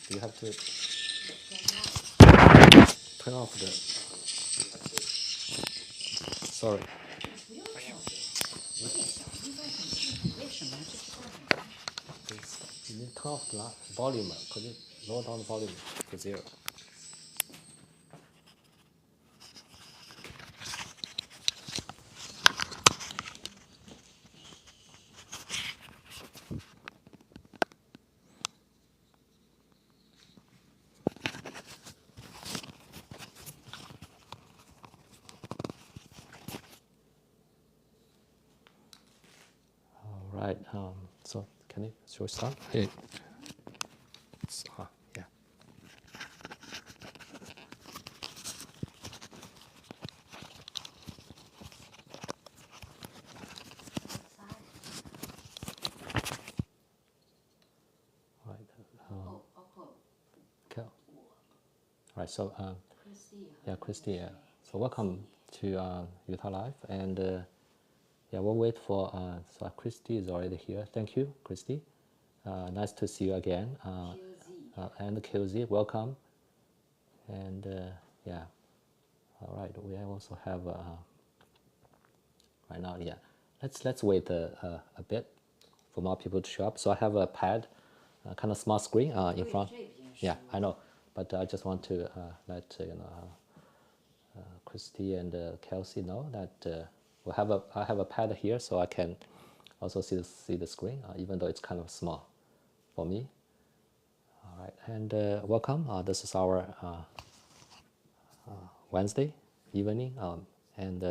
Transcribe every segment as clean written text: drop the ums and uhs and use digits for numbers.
Do you have to turn off the? Sorry. You need to turn off the volume. Could you lower down the volume to 0? All right. So shall we start? Hey. Yeah. All right. Okay. All right. So yeah, Christy. Yeah. So welcome to Utah+Life, and yeah, we'll wait for. So Christy is already here. Thank you, Christy. Nice to see you again. And QZ, welcome. And yeah, all right. We also have right now. Yeah, let's wait a bit for more people to show up. So I have a pad, kind of small screen in front. Yeah, I know, but I just want to let Christy and Kelsey know that I have a pad here, so I can also see the screen, even though it's kind of small for me. All right, and welcome. This is our Wednesday evening, and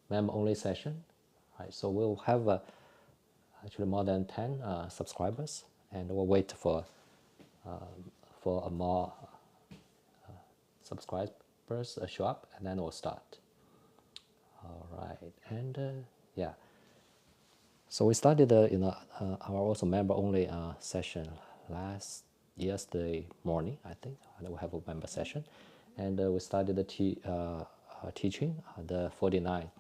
member only session. Right, so we'll have actually more than 10 subscribers, and we'll wait for a more subscribers show up, and then we'll start. All right, and yeah. So we started our also member only session yesterday morning, I think. And we have a member session, and we started the teaching the 49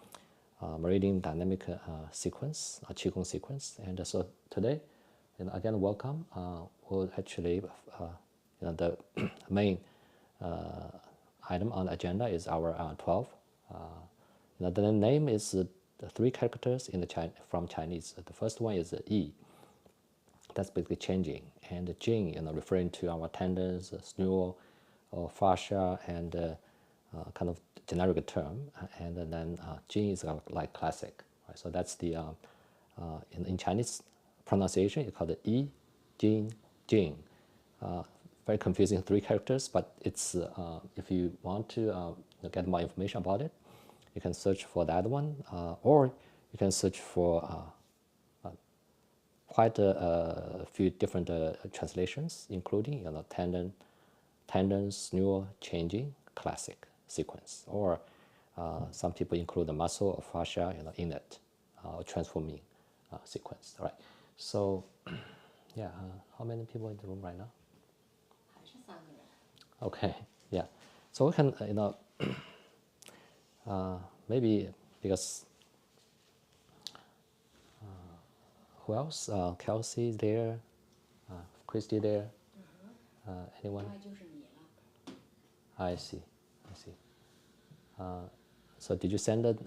meridian dynamic sequence, qigong sequence. And so today, again, welcome. We'll actually the main item on the agenda is our 12. The name is the 3 characters in from Chinese. The first one is Yi. That's basically changing, and Jing, referring to our tendons, snule, or fascia, and kind of generic term. And then Jing is like classic. Right? So that's the in Chinese pronunciation, it's called Yi, Jing, Jing. Very confusing 3 characters, but it's if you want to get more information about it, you can search for that one, or you can search for quite a few different translations, including tendons, snule, changing, classic sequence, or some people include the muscle or fascia, in it, transforming sequence. All right. So, yeah, how many people in the room right now? Okay. Yeah. So we can, maybe because who else? Kelsey is there, Christy there. Anyone? I see. So did you send it?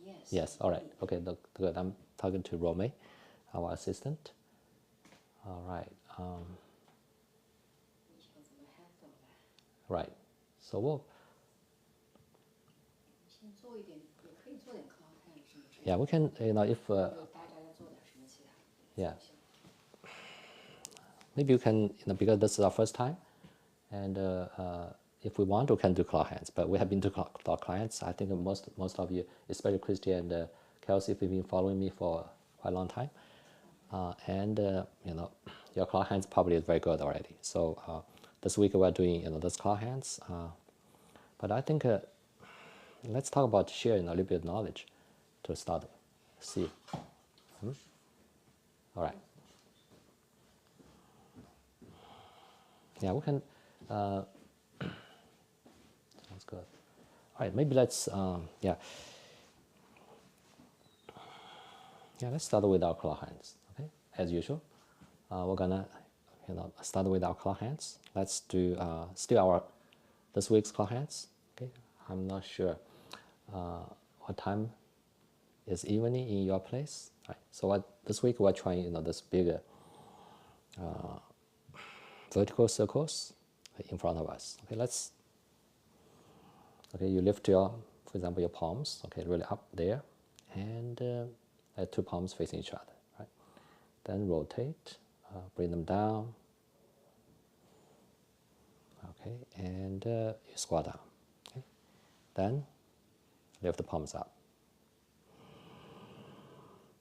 Yes. Yes. All right. Okay. Good. I'm talking to Romay, our assistant. All right. Right. So we'll. Yeah, we can. If yeah, maybe you can. Because this is our first time, and if we want, we can do claw hands. But we have been to claw clients. I think most of you, especially Christy and Kelsey, have been following me for quite a long time, and your claw hands probably is very good already. So this week we're doing this claw hands, but I think let's talk about sharing a little bit of knowledge to start. See. All right. Yeah, we can. Sounds good. All right, maybe let's. Yeah. Yeah, let's start with our claw hands. Okay, as usual, we're gonna start with our claw hands. Let's do still our this week's claw hands. Okay, I'm not sure what time is evening in your place. Right. So this week we're trying this bigger vertical circles in front of us. Okay, you lift your, for example, your palms. Okay, really up there, and let two palms facing each other. Right. Then rotate, bring them down. Okay, and you squat down. Okay, then lift the palms up.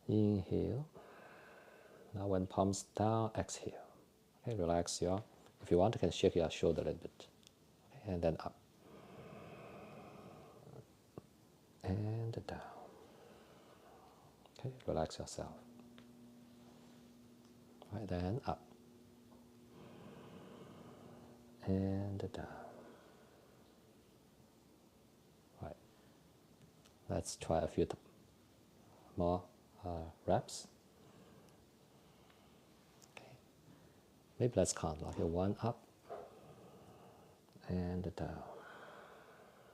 Inhale. Now when palms down, exhale. Okay, relax your. If you want, you can shake your shoulder a little bit. Okay, and then up. And down. Okay, relax yourself. Right, then up. And down. Right. Let's try a few more reps. Okay. Maybe let's count. Okay, one up and down.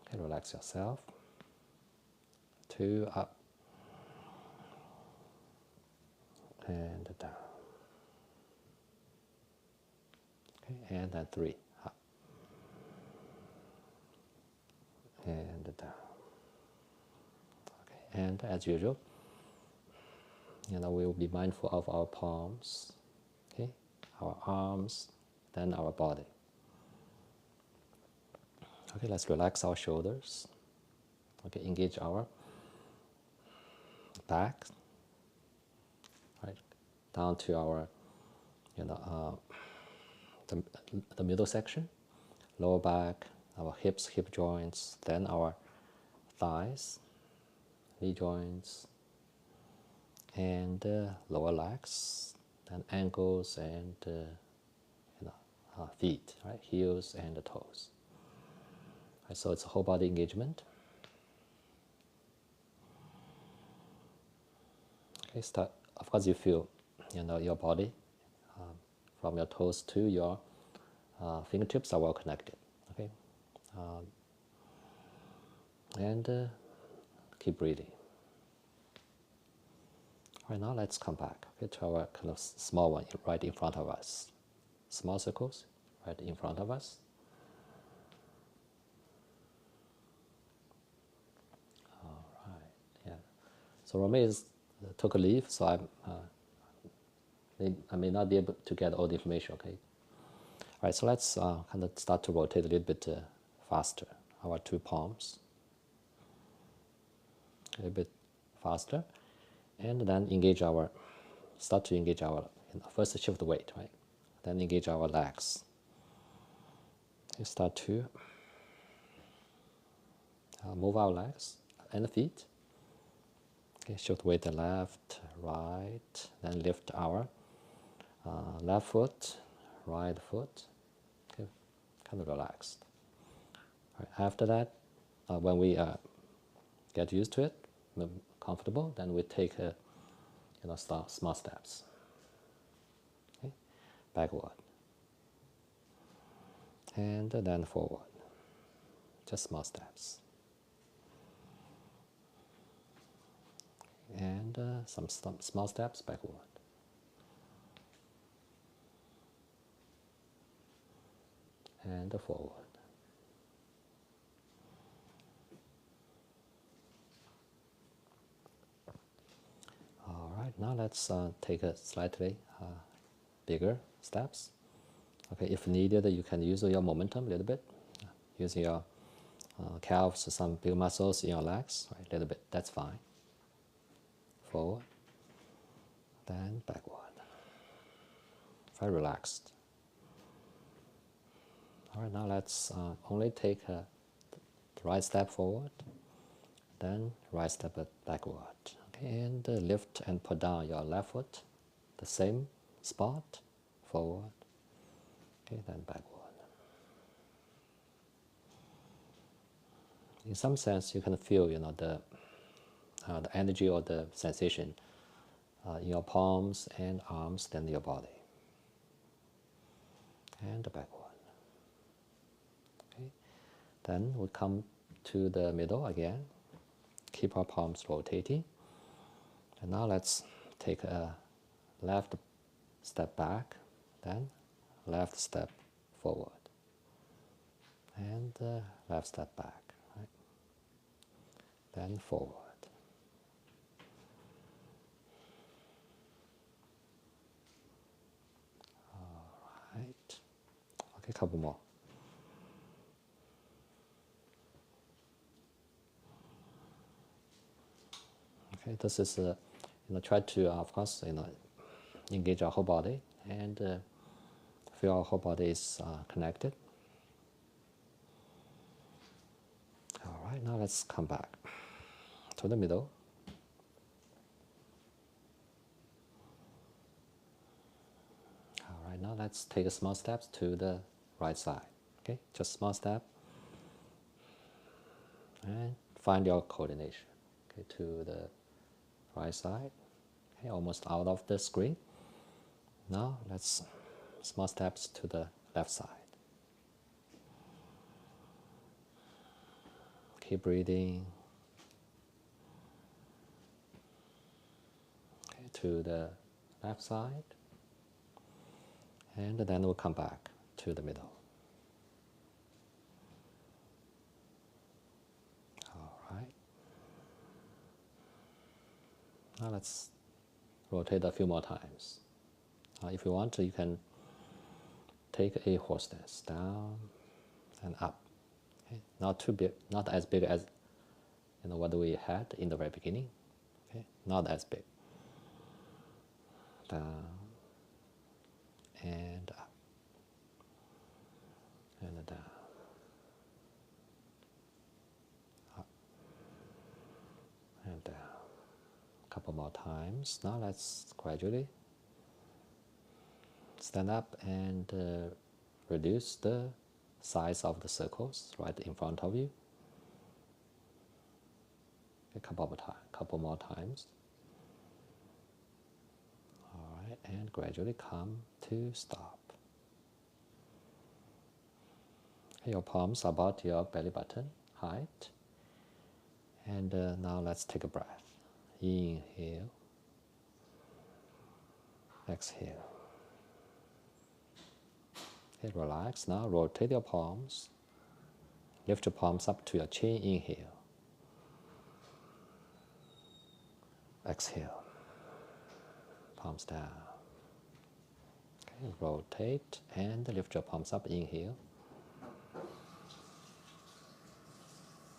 Okay, relax yourself. Two up and down. Okay, and then three up and down. Okay, and as usual, we will be mindful of our palms, okay, our arms, then our body. Okay, let's relax our shoulders. Okay, engage our back, right, down to our, the middle section, lower back, our hips, hip joints, then our thighs, knee joints, and lower legs, then ankles and feet, right, heels and the toes. Right, so it's a whole body engagement. Okay, start. Of course, you feel, your body from your toes to your fingertips are well connected. Okay, and keep breathing. All right, now let's come back, okay, to our kind of small one right in front of us. Small circles right in front of us. All right, yeah. So Romeo took a leave, so I may not be able to get all the information, okay? All right, so let's kind of start to rotate a little bit faster, our two palms. A little bit faster. And then start to engage our, first shift the weight, right? Then engage our legs. We start to move our legs and feet. Okay, shift weight the left, right, then lift our left foot, right foot. Okay, kind of relaxed. All right, after that, when we get used to it, comfortable, then we take small steps. Okay, backward, and then forward. Just small steps. And some small steps backward. And forward. All right, now let's take a slightly bigger steps. Okay, if needed, you can use your momentum a little bit, using your calves, some big muscles in your legs, right, a little bit, that's fine. Forward, then backward. Very relaxed. All right, now let's only take the right step forward, then right step backward. Okay, and lift and put down your left foot, the same spot, forward, okay, then backward. In some sense, you can feel, the energy or the sensation in your palms and arms, then your body. and the back one. Okay. Then we come to the middle again. Keep our palms rotating. And now let's take a left step back, then left step forward, and left step back, right? Then forward. All right. Okay, couple more. Okay, this is try to of course engage our whole body and feel our whole body is connected. All right, now let's come back to the middle. All right, now let's take a small steps to the right side. Okay, just small step, and find your coordination. Okay, to the right side. Okay, almost out of the screen. Now let's small steps to the left side. Keep breathing. Okay, to the left side. And then we'll come back to the middle. All right. Now let's rotate a few more times. If you want to, you can take a horse stance down and up. Okay? Not too big, not as big as what we had in the very beginning. Okay, not as big. Down and up and down. Up and down. A couple more times. Now let's gradually stand up and reduce the size of the circles right in front of you. A couple more times. All right, and gradually come to stop. Your palms are about your belly button height. And now let's take a breath. Inhale. Exhale. Okay, relax. Now rotate your palms. Lift your palms up to your chin. Inhale. Exhale. Palms down. Okay, rotate and lift your palms up. Inhale.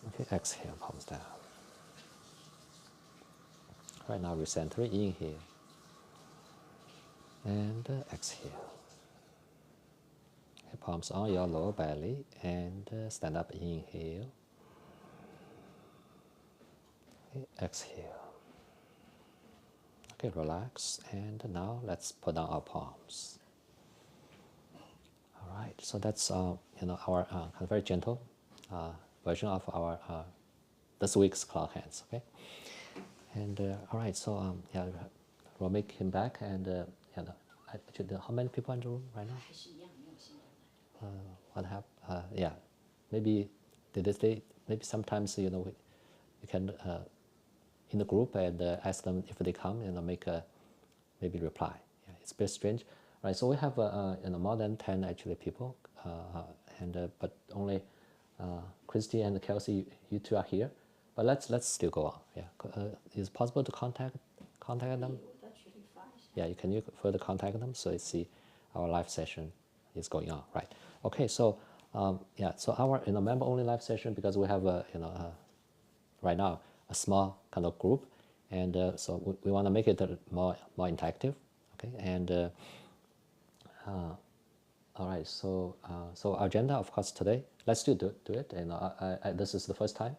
Okay, exhale, palms down. Right now, recenter. Inhale. And exhale. Okay, palms on your lower belly and stand up. Inhale. Okay, exhale. Okay, relax, and now let's put down our palms. All right, so that's our kind of very gentle version of our this week's cloud hands. Okay, and all right, so yeah, Romy came back, and actually, how many people in the room right now? What happened? Yeah, maybe did they say maybe sometimes we can. In the group and ask them if they come and make a maybe reply. Yeah, it's a bit strange, right? So we have more than 10 actually people, and but only Christy and Kelsey, you two are here. But let's still go on. Yeah, is it possible to contact them? Yeah, you further contact them so you see our live session is going on, right? Okay, so yeah, so our member only live session, because we have right now a small kind of group, and so we want to make it more interactive. Okay, and all right, so our agenda, of course, today, let's do it. And this is the first time,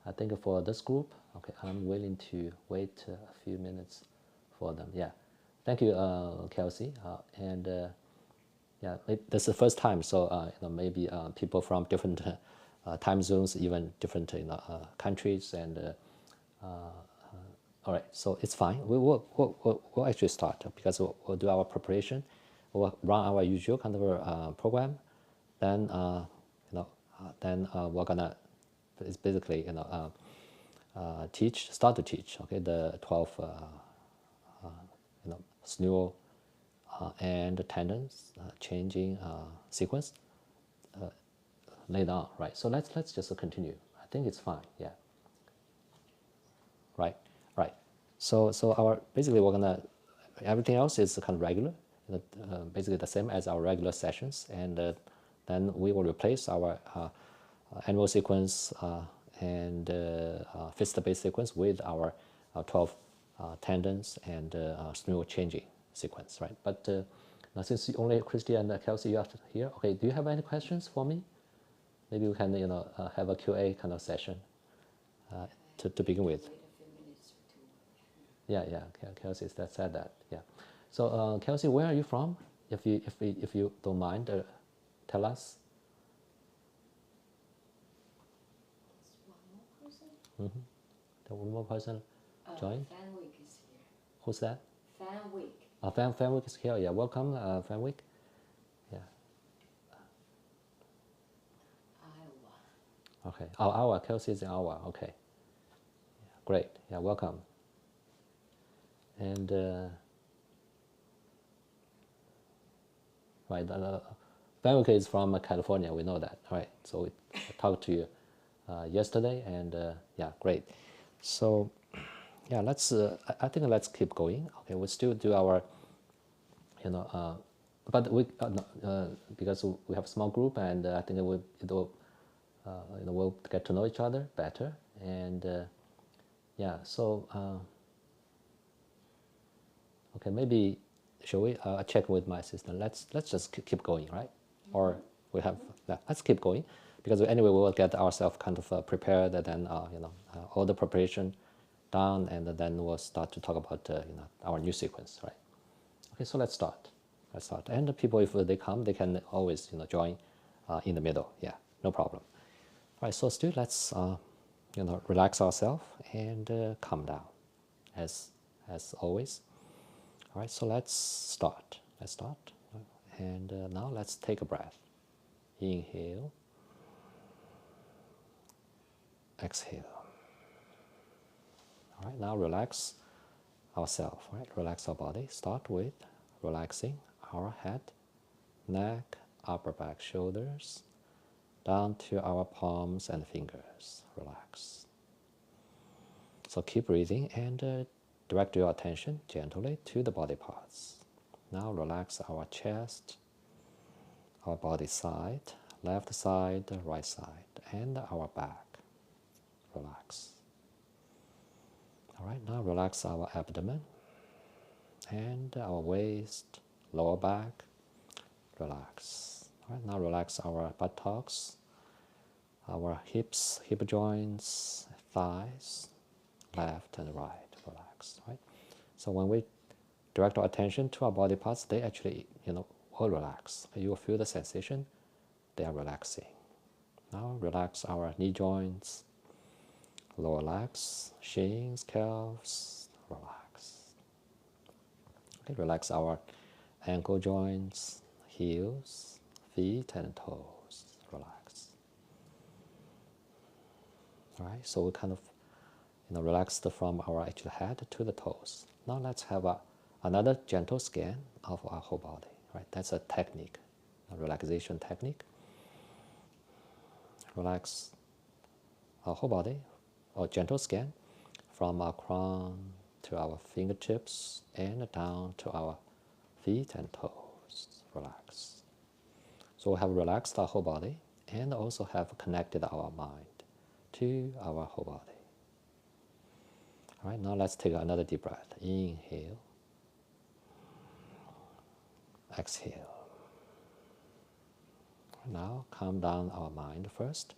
I think, for this group. Okay, I'm willing to wait a few minutes for them. Yeah, thank you, Kelsey, and yeah, this is the first time, so maybe people from different time zones, even different countries, and all right, so it's fine. We'll actually start, because we'll do our preparation we'll run our usual kind of program. Then we're gonna, it's basically start to teach, okay, the 12 snow and tendons changing sequence later on, right? So let's just continue. I think it's fine, yeah. Right, right. So our basically we're gonna, everything else is kind of regular, basically the same as our regular sessions, and then we will replace our annual sequence and fist-based sequence with our 12 tendons and snow changing sequence, right? But now since only Christy and Kelsey you are here, okay, do you have any questions for me? Maybe we can have a Q&A kind of session to begin with. Yeah, Kelsey said that. Yeah. So Kelsey, where are you from? If you don't mind, tell us. The one more person join. Fanwick is here. Who's that? Fanwick. Fanwick is here. Yeah, welcome, Fanwick. Yeah. Iowa. Okay. Oh, Iowa. Kelsey is in Iowa. Okay. Yeah, great. Yeah, welcome. And right, Fanwick is from California. We know that. All right. So we talked to you yesterday, and yeah, great. So yeah, let's. I think let's keep going. Okay, we still do our, but we because we have a small group, and I think we'll get to know each other better, and yeah. So okay, maybe shall we check with my assistant? Let's just keep going, right? Or we have let's keep going, because anyway we will get ourselves kind of prepared, and then all the preparation done, and then we'll start to talk about our new sequence, right? Okay, so let's start. And the people, if they come, they can always join in the middle. Yeah, no problem. All right, so still let's relax ourselves and calm down, as always. All right, so let's start. And now let's take a breath. Inhale. Exhale. All right, now relax ourselves, right? Relax our body. Start with relaxing our head, neck, upper back, shoulders, down to our palms and fingers. Relax. So keep breathing and direct your attention gently to the body parts. Now relax our chest, our body side, left side, right side, and our back. Relax. All right, now relax our abdomen and our waist, lower back. Relax. All right, now relax our buttocks, our hips, hip joints, thighs, left and right. Relax. Right. So when we direct our attention to our body parts, they actually, will relax. You will feel the sensation. They are relaxing. Now relax our knee joints, lower legs, shins, calves. Relax. Okay, relax our ankle joints, heels, feet, and toes. Relax. All right. So we kind of, relaxed from our actual head to the toes. Now let's have another gentle scan of our whole body. Right. That's a technique, a relaxation technique. Relax our whole body, or gentle scan from our crown to our fingertips and down to our feet and toes. Relax. So we have relaxed our whole body and also have connected our mind to our whole body. All right, now let's take another deep breath. Inhale. Exhale. Now calm down our mind first,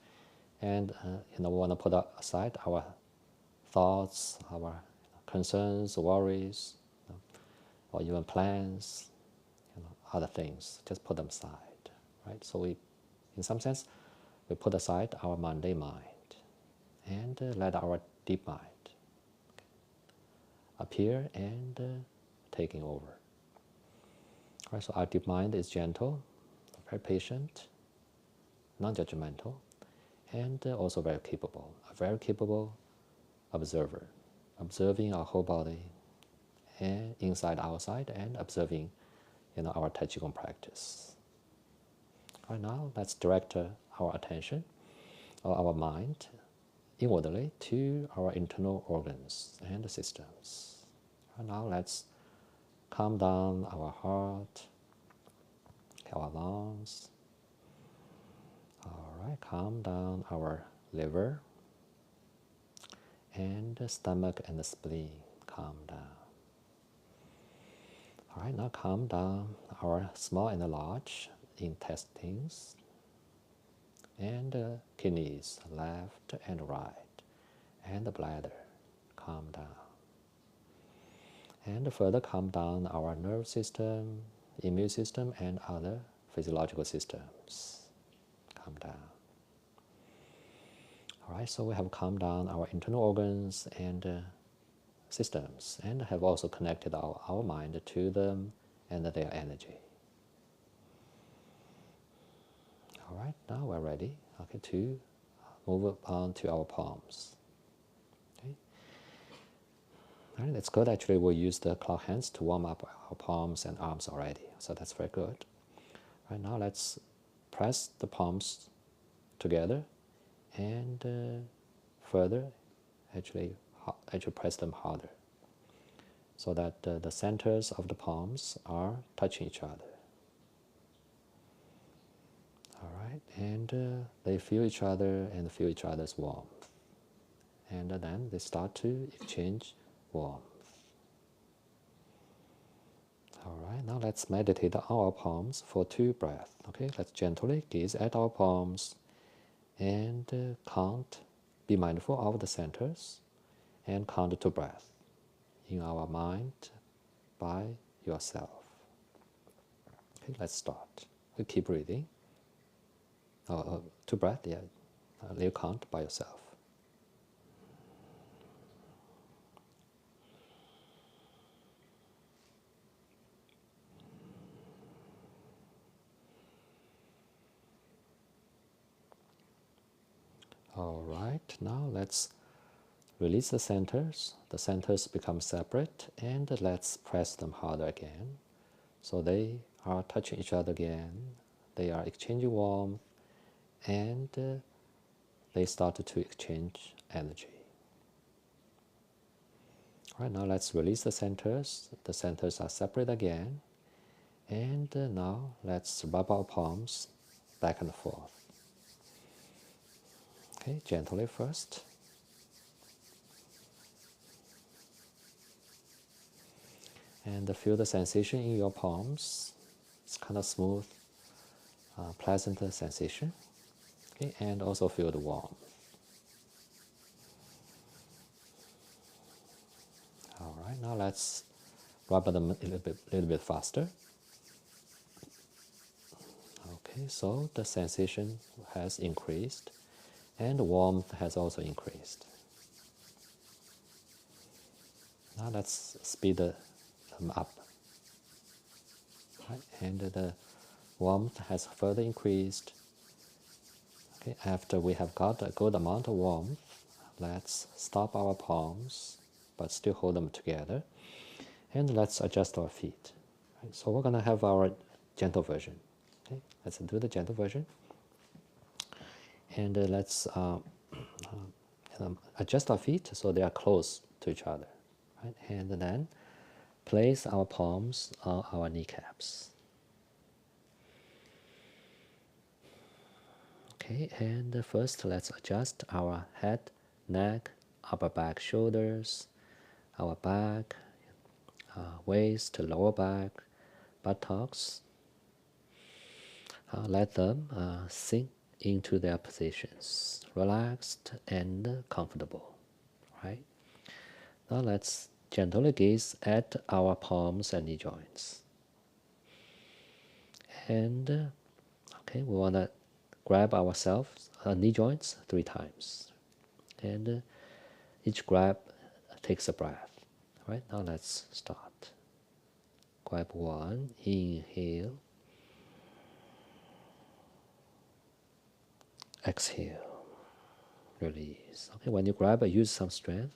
and we want to put aside our thoughts, our concerns, worries, or even plans, other things. Just put them aside, right? So we, in some sense, we put aside our mundane mind and let our deep mind appear and taking over. Right, so active mind is gentle, very patient, non-judgmental, and also very capable. A very capable observer, observing our whole body, and inside, outside, and observing, our Tai Qigong practice. Right now, let's direct our attention or our mind inwardly to our internal organs and systems. Right now, let's calm down our heart, our lungs. All right, calm down our liver and the stomach and the spleen. Calm down. All right, now calm down our small and large intestines and kidneys, left and right, and the bladder. Calm down. And further calm down our nerve system, immune system, and other physiological systems. Calm down. All right, so we have calmed down our internal organs and systems, and have also connected our mind to them and their energy. All right, now we're ready, okay, to move on to our palms. Okay. All right, that's good. Actually, we'll use the clock hands to warm up our palms and arms already, so that's very good. All right, now let's press the palms together and further actually press them harder so that the centers of the palms are touching each other. All right, and they feel each other and feel each other's warmth. And then they start to exchange warmth. All right, now let's meditate on our palms for 2 breaths. Okay, let's gently gaze at our palms and count, be mindful of the centers, and count 2 breaths in our mind by yourself. Okay, let's start. We keep breathing. 2 breaths, yeah. You count by yourself. All right, now let's release the centers. The centers become separate, and let's press them harder again. So they are touching each other again. They are exchanging warmth, and they started to exchange energy. All right, now let's release the centers. The centers are separate again. And now let's rub our palms back and forth. Okay, gently first. And feel the sensation in your palms. It's kind of smooth, pleasant sensation. Okay, and also feel the warmth. All right, now let's rub them a little bit faster. Okay, so the sensation has increased and the warmth has also increased. Now let's speed them up. Right, and the warmth has further increased. Okay, after we have got a good amount of warmth, let's stop our palms, but still hold them together. And let's adjust our feet. Right, so we're going to have our gentle version. Okay, let's do the gentle version. And let's adjust our feet so they are close to each other. Right? And then place our palms on our kneecaps. Okay, and first let's adjust our head, neck, upper back, shoulders, our back, waist, lower back, buttocks. Let them sink into their positions, relaxed and comfortable. Right? Now let's gently gaze at our palms and knee joints. And okay, we want to grab ourselves knee joints 3 times. And each grab takes a breath. Right? Now let's start. grab one, inhale, exhale, release. Okay, when you grab, use some strength.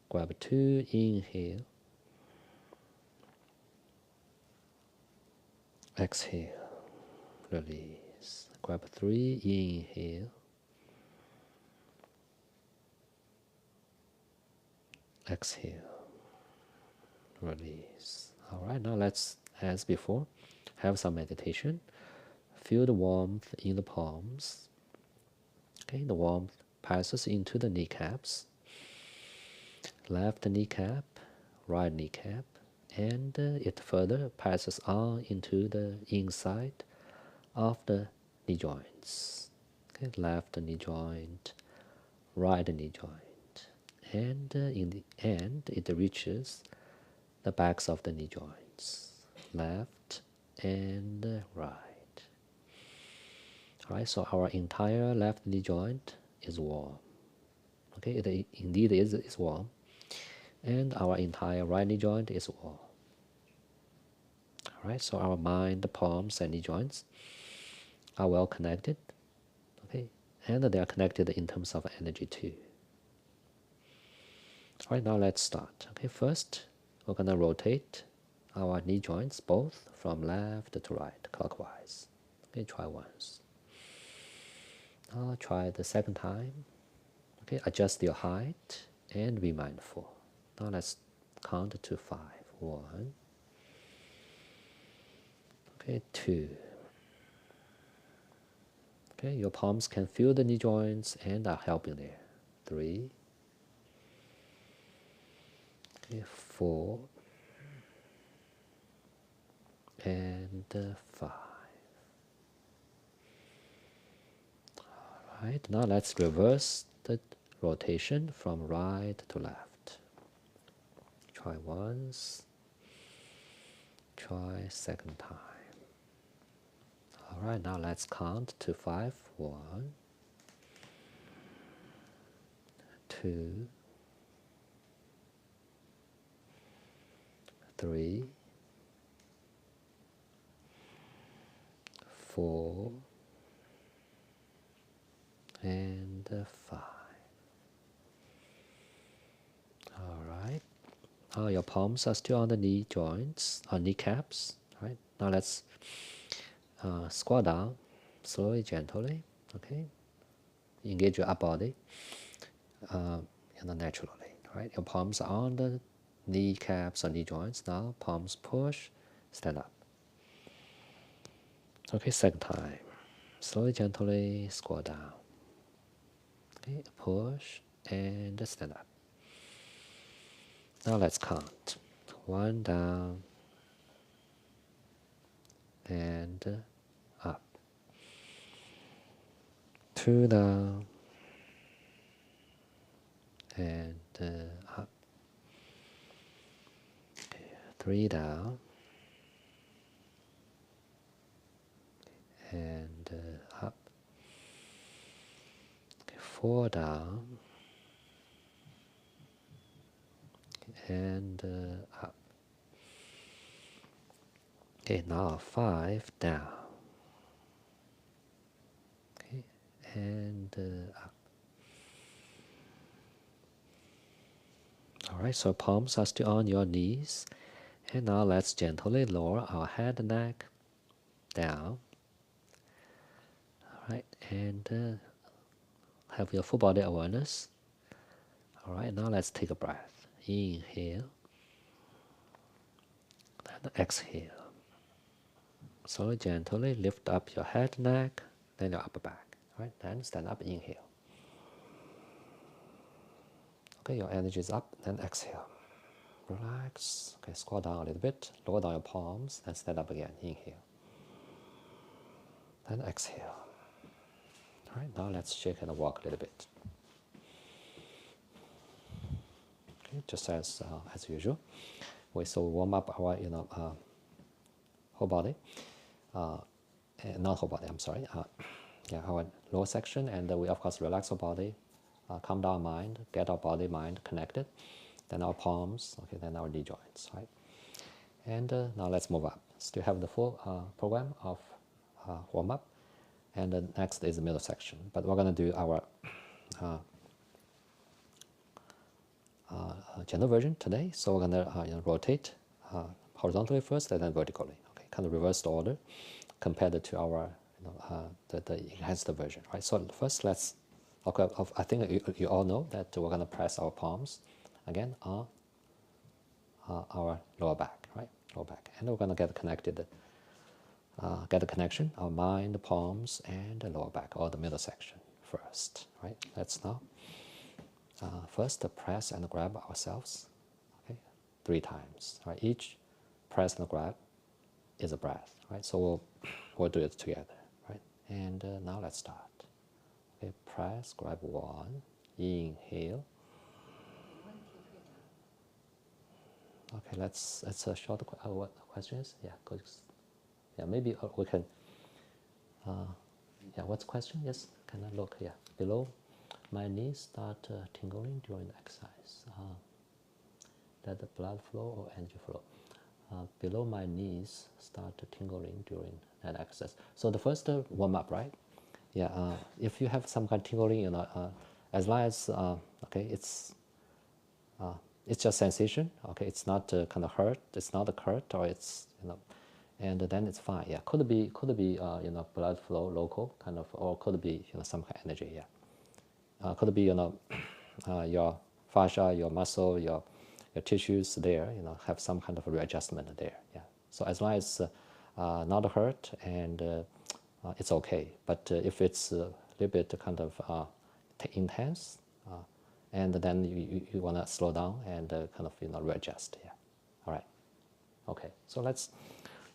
Grab two, inhale, exhale, release. Grab three, inhale, exhale, release. All right, now let's, as before, have some meditation. Feel the warmth in the palms. Okay, the warmth passes into the kneecaps. Left kneecap, right kneecap, and it further passes on into the inside of the knee joints. Okay, left knee joint, right knee joint, and in the end it reaches the backs of the knee joints, left and right. All right, so our entire left knee joint is warm. Okay, it indeed is warm, and our entire right knee joint is warm. All right, so our mind, the palms, and knee joints are well connected. Okay, and they are connected in terms of energy too. All right, now let's start. Okay, first we're gonna rotate our knee joints both from left to right, clockwise. Okay, try once. Now try the second time. Okay, adjust your height and be mindful. Now let's count to 5. 1. Okay, 2. Okay, your palms can feel the knee joints and are helping there. 3. Okay, 4. And 5. All right, now let's reverse the rotation from right to left. Try once. Try second time. All right, now let's count to 5. 1, 2, 3, 4, and 5. All right. Now your palms are still on the knee joints, or kneecaps. Right. Now let's squat down slowly, gently. Okay. Engage your upper body, naturally. Right. Your palms are on the kneecaps or knee joints. Now palms push, stand up. Okay. Second time. Slowly, gently squat down. Okay. Push and stand up. Now let's count. 1 down and up. 2 down and up. 3 down and up. 4 down and up. Okay, now 5 down. Okay, and up. All right, so palms are still on your knees. And now let's gently lower our head and neck down. All right, and have your full body awareness. All right, now let's take a breath. Inhale and exhale. Slowly, gently lift up your head, neck, then your upper back. All right, then stand up, inhale. Okay, your energy is up, then exhale. Relax. Okay, squat down a little bit, lower down your palms, then stand up again. Inhale. Then exhale. All right, now let's shake and walk a little bit. Okay, just as usual. We warm up our whole body, not whole body. I'm sorry. Our lower section, and we of course relax our body, calm down our mind, get our body mind connected, then our palms, okay, then our knee joints, right? And now let's move up. Still have the full program of warm up. And next is the middle section. But we're going to do our gentle version today. So we're going to rotate horizontally first and then vertically. Okay, kind of reversed order compared to our the enhanced version, right? So first let's, okay, I think you all know that we're going to press our palms again on our lower back, right? Lower back, and we're going to get connected, get a connection, our mind, palms, and the lower back, or the middle section first, right? Let's now first press and grab ourselves, okay, 3 times, right? Each press and grab is a breath, right? So we'll do it together, right? And now let's start. Okay, press, grab 1, inhale. Okay, let's a short what questions? Yeah, good. Yeah, maybe we can. Yeah, what's the question? Yes, can I look? Yeah, below my knees start tingling during the exercise. Let the blood flow or energy flow. Below my knees start tingling during that exercise. So the first warm up, right? Yeah, if you have some kind of tingling, as long as okay, it's just sensation. Okay, it's not kind of hurt. It's not a hurt, or it's and then it's fine. Yeah, could be blood flow local kind of, or could be some kind of energy. Yeah, could be your fascia, your muscle, your tissues there, have some kind of a readjustment there. Yeah. So as long as not hurt and it's okay. But if it's a little bit kind of intense, and then you want to slow down and kind of readjust. Yeah. All right. Okay. So let's.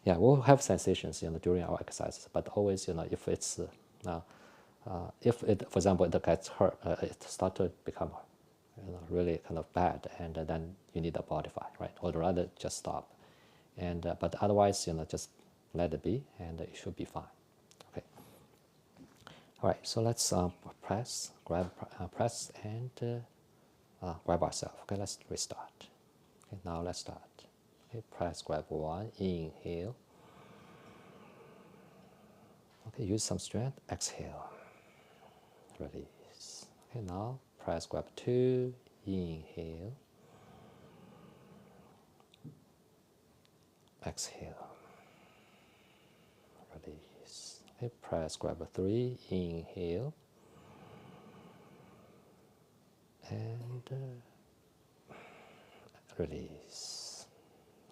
Yeah, we'll have sensations during our exercises, but always if it's if it, for example, it gets hurt, it starts to become really kind of bad, and then you need to modify, right? Or rather just stop. And but otherwise, just let it be, and it should be fine. Okay. All right. So let's press, grab, press, and grab ourselves. Okay. Let's restart. Okay. Now let's start. Okay. Press, grab 1. Inhale. Okay. Use some strength. Exhale. Release. Okay. Now press, grab 2. Inhale. Exhale. Release. Okay, press, grab 3, inhale, and release.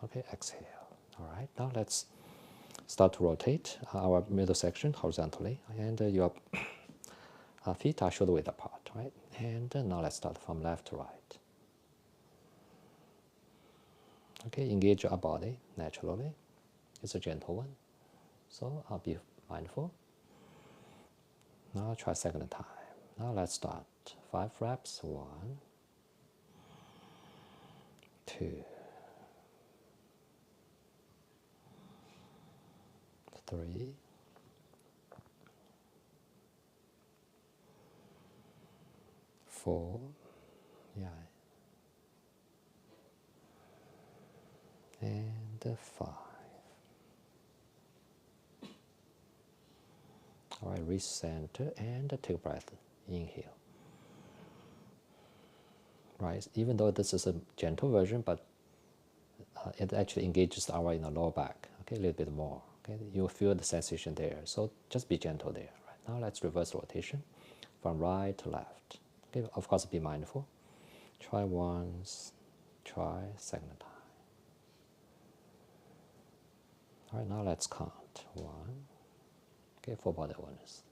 Okay, exhale. All right, now let's start to rotate our middle section horizontally, and your feet are shoulder width apart, right? And now let's start from left to right. Okay, engage your body naturally. It's a gentle one, so I'll be mindful. Now try second time. Now let's start. 5 reps. 1, 2, 3, 4, yeah, and 5. All right, recenter and take a breath. Inhale. Right, even though this is a gentle version, but it actually engages our lower back. Okay, a little bit more. Okay, you'll feel the sensation there. So just be gentle there. Right now, let's reverse rotation from right to left. Okay, of course, be mindful. Try once. Try second time. All right, now let's count. 1. Okay, full body awareness.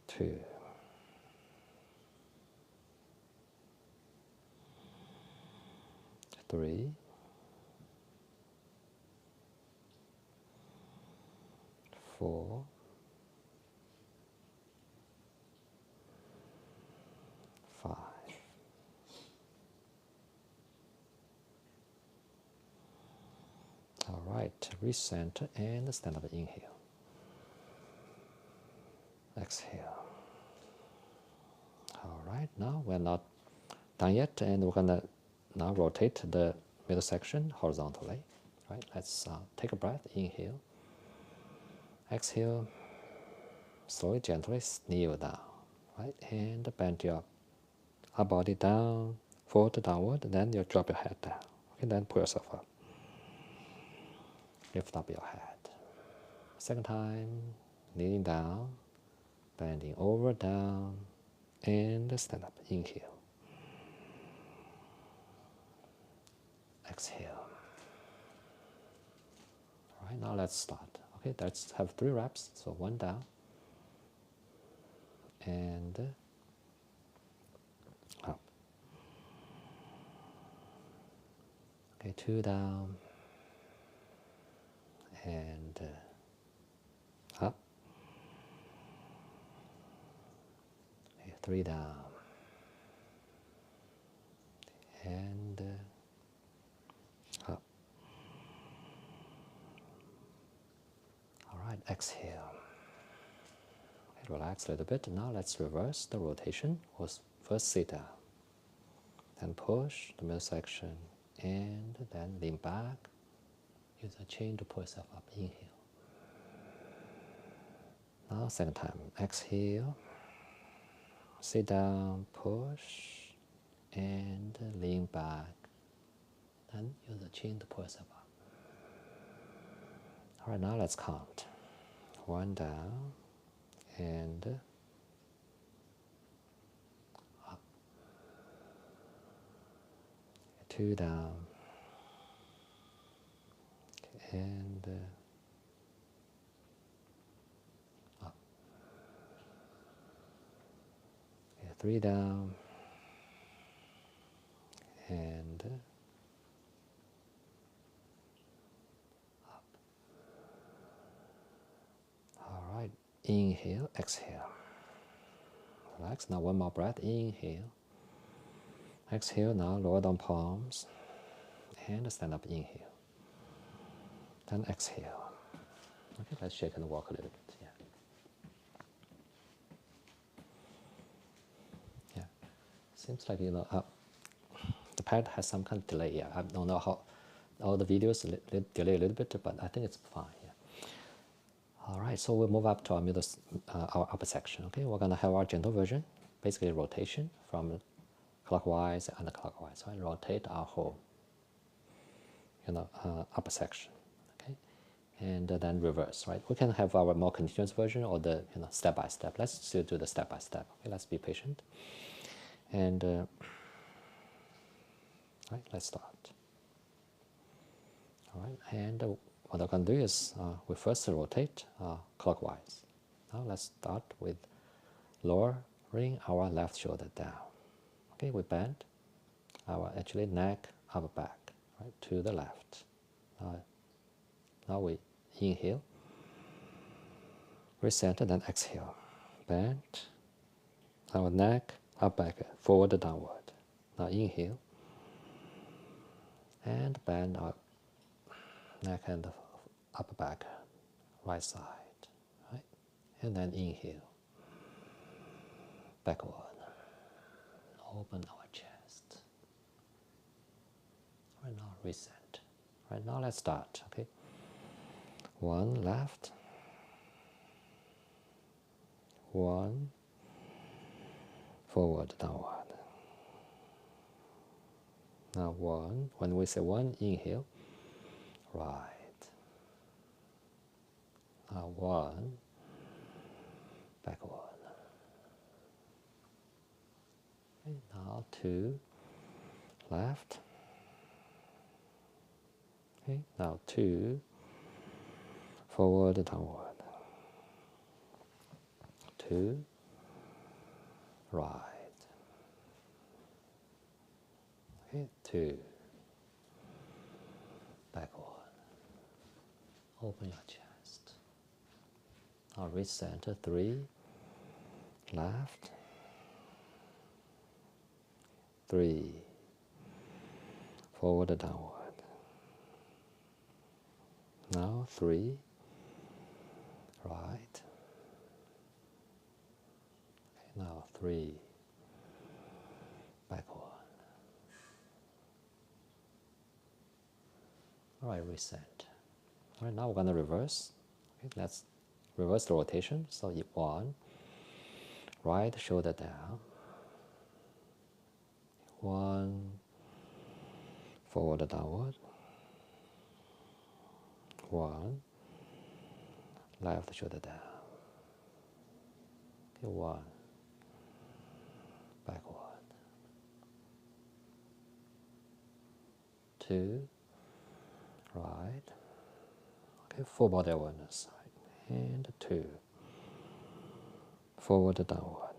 2. 3. 4. 5. All right, recenter and stand up. Inhale. Exhale. All right, now we're not done yet, and we're gonna now rotate the middle section horizontally. Right, let's take a breath, inhale, exhale, slowly, gently kneel down, right, and bend your upper body down, forward to downward, and then you drop your head down, okay, then pull yourself up, lift up your head. Second time, kneeling down, bending over, down, and stand up, inhale, exhale. All right, now let's start. Okay, let's have 3 reps. So 1 down, and up. Okay, 2 down, and up. Okay, 3 down, and up. All right, exhale. Okay, relax a little bit. Now let's reverse the rotation. We'll first sit down, then push the middle section, and then lean back. Use a chain to pull yourself up. Inhale. Now second time. Exhale. Sit down, push, and lean back. Then use a chain to pull yourself up. All right, now let's count. 1 down, and up. 2 down, and up. 3 down, and up. All right, inhale, exhale. Relax. Now 1 more breath. Inhale. Exhale. Now lower down palms and stand up. Inhale. Then exhale. Okay, let's shake and walk a little bit. Yeah. Yeah. Seems like, the pad has some kind of delay. Yeah, I don't know how all the videos delay a little bit, but I think it's fine. Yeah. All right, so we'll move up to our upper section. Okay, we're gonna have our gentle version, basically rotation from clockwise and clockwise. Right, rotate our whole, upper section. Okay, and then reverse. Right, we can have our more continuous version or the step by step. Let's still do the step by step. Okay, let's be patient. And right, let's start. All right, and what I'm going to do is we first rotate clockwise. Now let's start with lowering our left shoulder down. Okay, we bend our neck, upper back, right, to the left. Now we inhale, recenter, then exhale. Bend our neck, upper back, forward, downward. Now inhale, and bend our neck and upper back, right side, right? And then inhale, backward, open our chest. Right now, reset. Right now, let's start, okay? 1 left, 1 forward, downward. Now 1, when we say 1, inhale, right. Now 1, backward. Okay, now 2, left. Okay, now 2, forward, downward. 2, right. Okay, 2, backward. Open your chest. Now recenter. 3, left. 3, forward, downward. Now 3, right. Okay, now 3, backward. right, reset. All right, now we're gonna reverse. Okay, let's reverse the rotation. So 1, right shoulder down, 1, forward downward, 1, left shoulder down, okay, 1, backward, 2, right, okay, full body awareness, right, and 2, forward downward,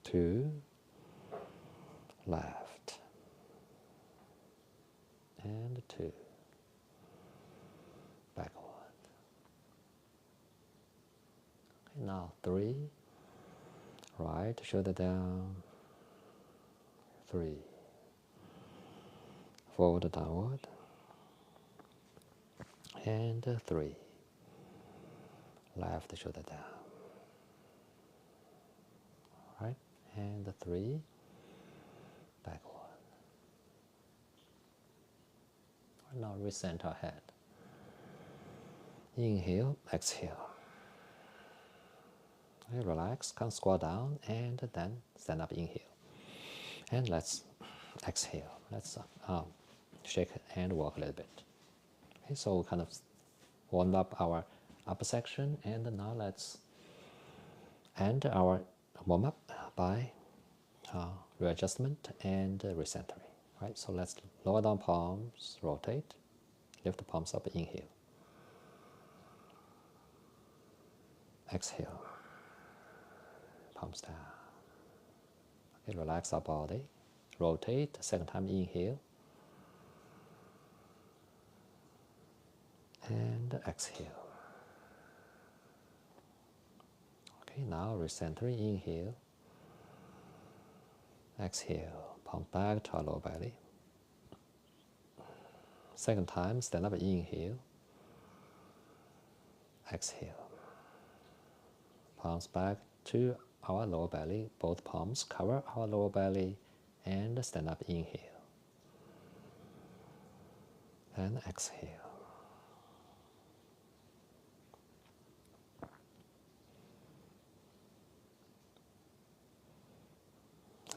2, left, and 2, backward. Okay, now 3, right shoulder down, 3, forward downward, and 3, left shoulder down, right, and 3, backward. Now recenter head. Inhale, exhale. Okay, relax, come squat down, and then stand up, inhale. And let's exhale. Let's shake and walk a little bit. Okay, so we kind of warmed up our upper section, and now let's end our warm up by readjustment and recentering. Right, so let's lower down palms, rotate, lift the palms up, inhale, exhale, palms down. Okay, relax our body, rotate, second time, inhale, and exhale. Okay, now recentering, inhale, exhale, palm back to our lower belly. Second time, stand up, inhale, exhale, palms back to our lower belly, both palms cover our lower belly, and stand up, inhale, and exhale.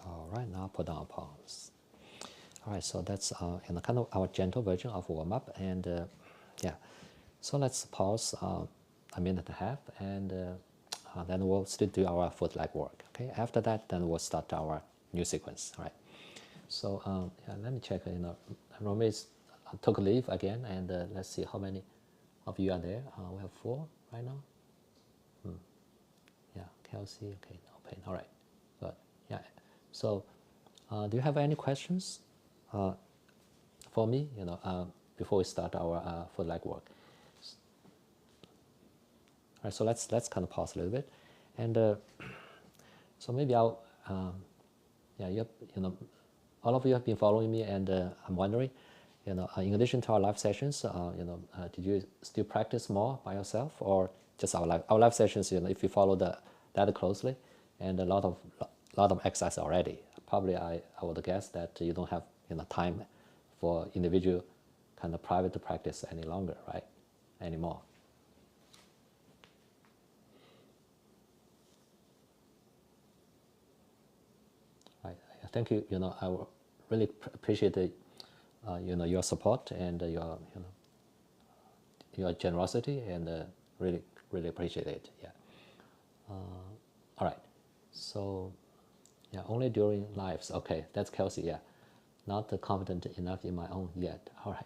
All right, now put down palms. All right, so that's kind of our gentle version of warm up, and yeah. So let's pause a minute and a half, and then we'll still do our foot leg work. Okay. After that, then we'll start our new sequence. All right. So yeah, let me check. Romy took leave again, and let's see how many of you are there. We have 4 right now. Yeah, Kelsey. Okay, no pain. All right, good. Yeah. So, do you have any questions for me? Before we start our foot leg work. All right. So let's kind of pause a little bit, and so maybe I'll yeah, all of you have been following me, and I'm wondering, in addition to our live sessions, did you still practice more by yourself, or just our live sessions? If you follow that closely, and a lot of exercise already. Probably I would guess that you don't have time for individual kind of private practice any longer, right? Anymore. Right. Thank you. I really appreciate the, your support and your generosity, and really appreciate it. Yeah. All right. So yeah, only during lives. Okay, that's Kelsey. Yeah, not confident enough in my own yet. All right.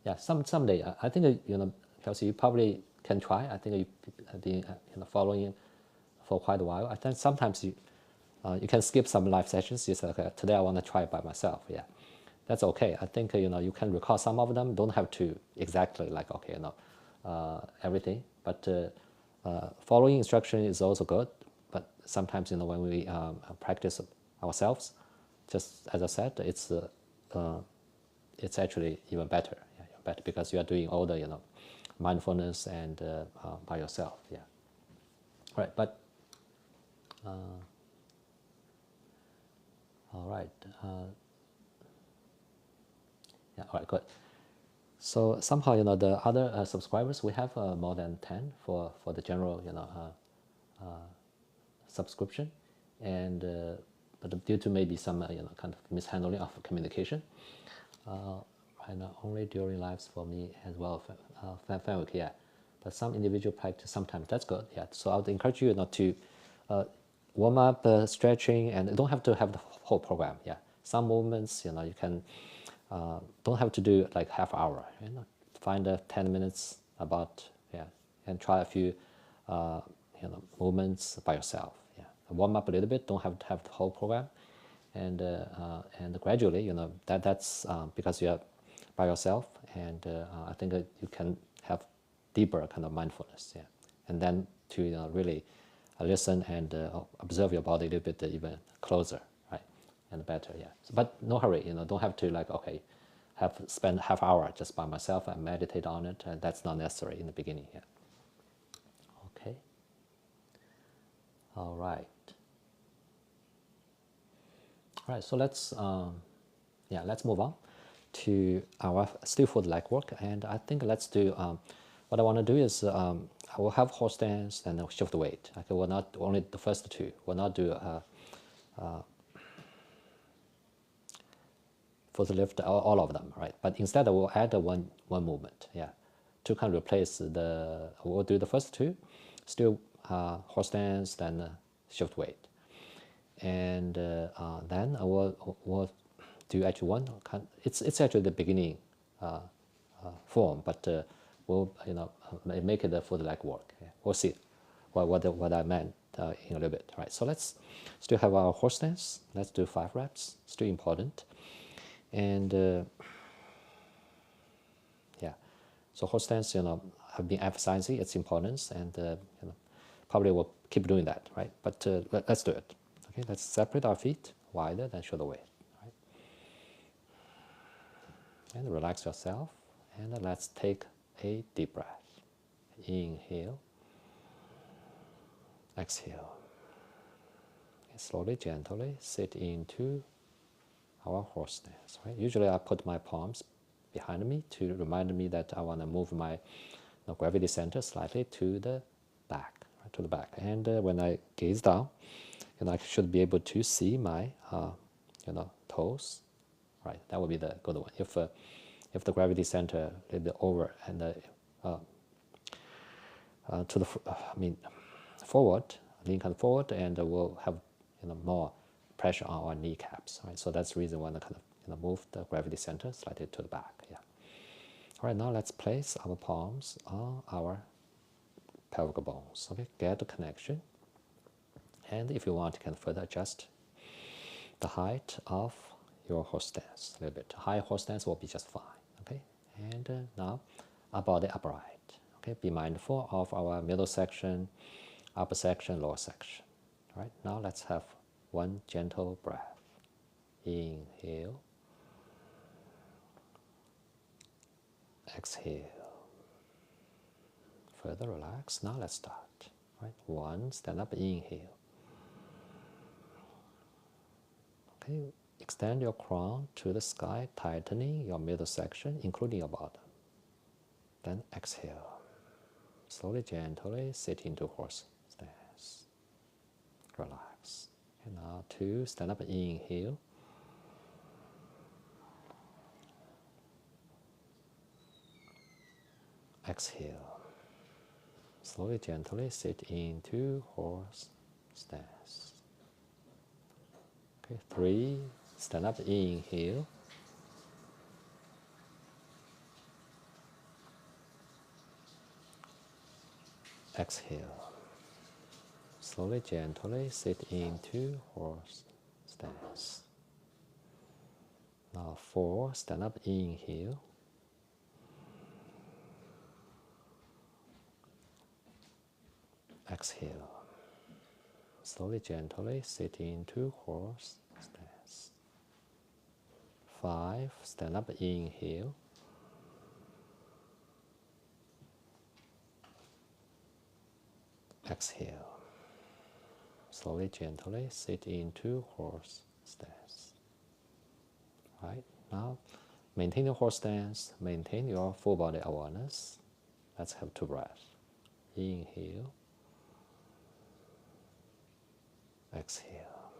Yeah, someday. I think Kelsey, you probably can try. I think you've been following for quite a while. I think sometimes you can skip some live sessions. You say, okay, today I want to try it by myself. Yeah, that's okay. I think you can record some of them. Don't have to exactly like everything, but following instruction is also good. But sometimes when we practice ourselves, just as I said, it's actually even better. Yeah, even better because you are doing all the mindfulness and by yourself. Yeah. Right, but all right. Yeah, all right, good. So somehow, the other subscribers, we have more than 10 for the general, subscription. And but due to maybe some, kind of mishandling of communication, right now only during lives for me as well, fan week, yeah. But some individual practice sometimes, that's good, yeah. So I would encourage you not to warm up, stretching, and you don't have to have the whole program, yeah. Some movements, you can, don't have to do like half hour, find 10 minutes about, yeah, and try a few, movements by yourself, yeah. Warm up a little bit, don't have to have the whole program. And gradually, that's because you're by yourself, and I think you can have deeper kind of mindfulness, yeah. And then to really listen and observe your body a little bit even closer, right, and better, yeah. So, but no hurry, don't have to like, okay, have spend half hour just by myself and meditate on it, and that's not necessary in the beginning, yeah. Okay. All right. All right, so let's move on to our still for the leg work, and I think let's do what I want to do is I will have horse stance and shift weight. Okay, we'll not only the first two. We'll not do for the lift all of them, right? But instead we'll add one movement, yeah, to kind of replace the. We'll do the first two, still horse stance, then shift weight. And then I will do actually one. It's actually the beginning form, but we'll make it for the leg work. Yeah. We'll see what I meant in a little bit. Right. So let's still have our horse stance. Let's do 5 reps. Still important. And yeah. So horse stance, I've been emphasizing its importance, and probably we'll keep doing that, right? But let's do it. Okay, let's separate our feet wider than shoulder width, right? And relax yourself, and let's take a deep breath. Inhale, exhale. And slowly, gently sit into our horse stance, right? Usually I put my palms behind me to remind me that I want to move my gravity center slightly to the back, right, to the back. And when I gaze down, I should be able to see my toes, right? That would be the good one. If the gravity center a little bit over and to the forward, lean kind of forward, and we'll have more pressure on our kneecaps, right? So that's the reason why I kind of move the gravity center slightly to the back. Yeah. All right, now let's place our palms on our pelvic bones. Okay, get the connection. And if you want, you can further adjust the height of your horse stance a little bit. High horse stance will be just fine. Okay, and now our body upright. Okay, be mindful of our middle section, upper section, lower section. All right, now let's have one gentle breath. Inhale, exhale. Further relax. Now let's start. Right, one, stand up, inhale. Okay, extend your crown to the sky, tightening your middle section, including your bottom. Then exhale. Slowly, gently sit into horse stance. Relax. And now 2, stand up, inhale. Exhale. Slowly, gently sit into horse stance. Okay, 3, stand up, inhale. Exhale. Slowly, gently sit into horse stance. Now 4, stand up, inhale. Exhale. Slowly, gently sit into horse stance. 5, stand up, inhale. Exhale. Slowly, gently sit into horse stance. Right, now Maintain your horse stance, maintain your full body awareness. Let's have 2 breaths. Inhale, exhale.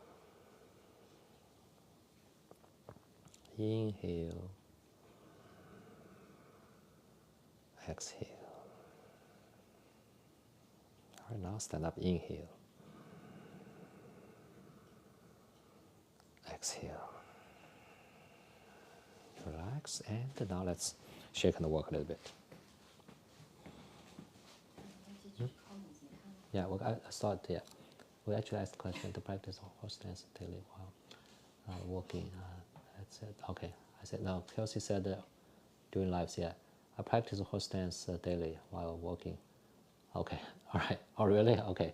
Inhale, exhale. All right, now stand up, inhale, exhale. Relax, and now let's shake and walk a little bit. Yeah, well, I started, yeah. We actually asked the question to practice horse stance daily while walking. That's it. Okay. I said, no. Kelsey said during lives, yeah. I practice horse stance daily while walking. Okay. All right. Oh, really? Okay.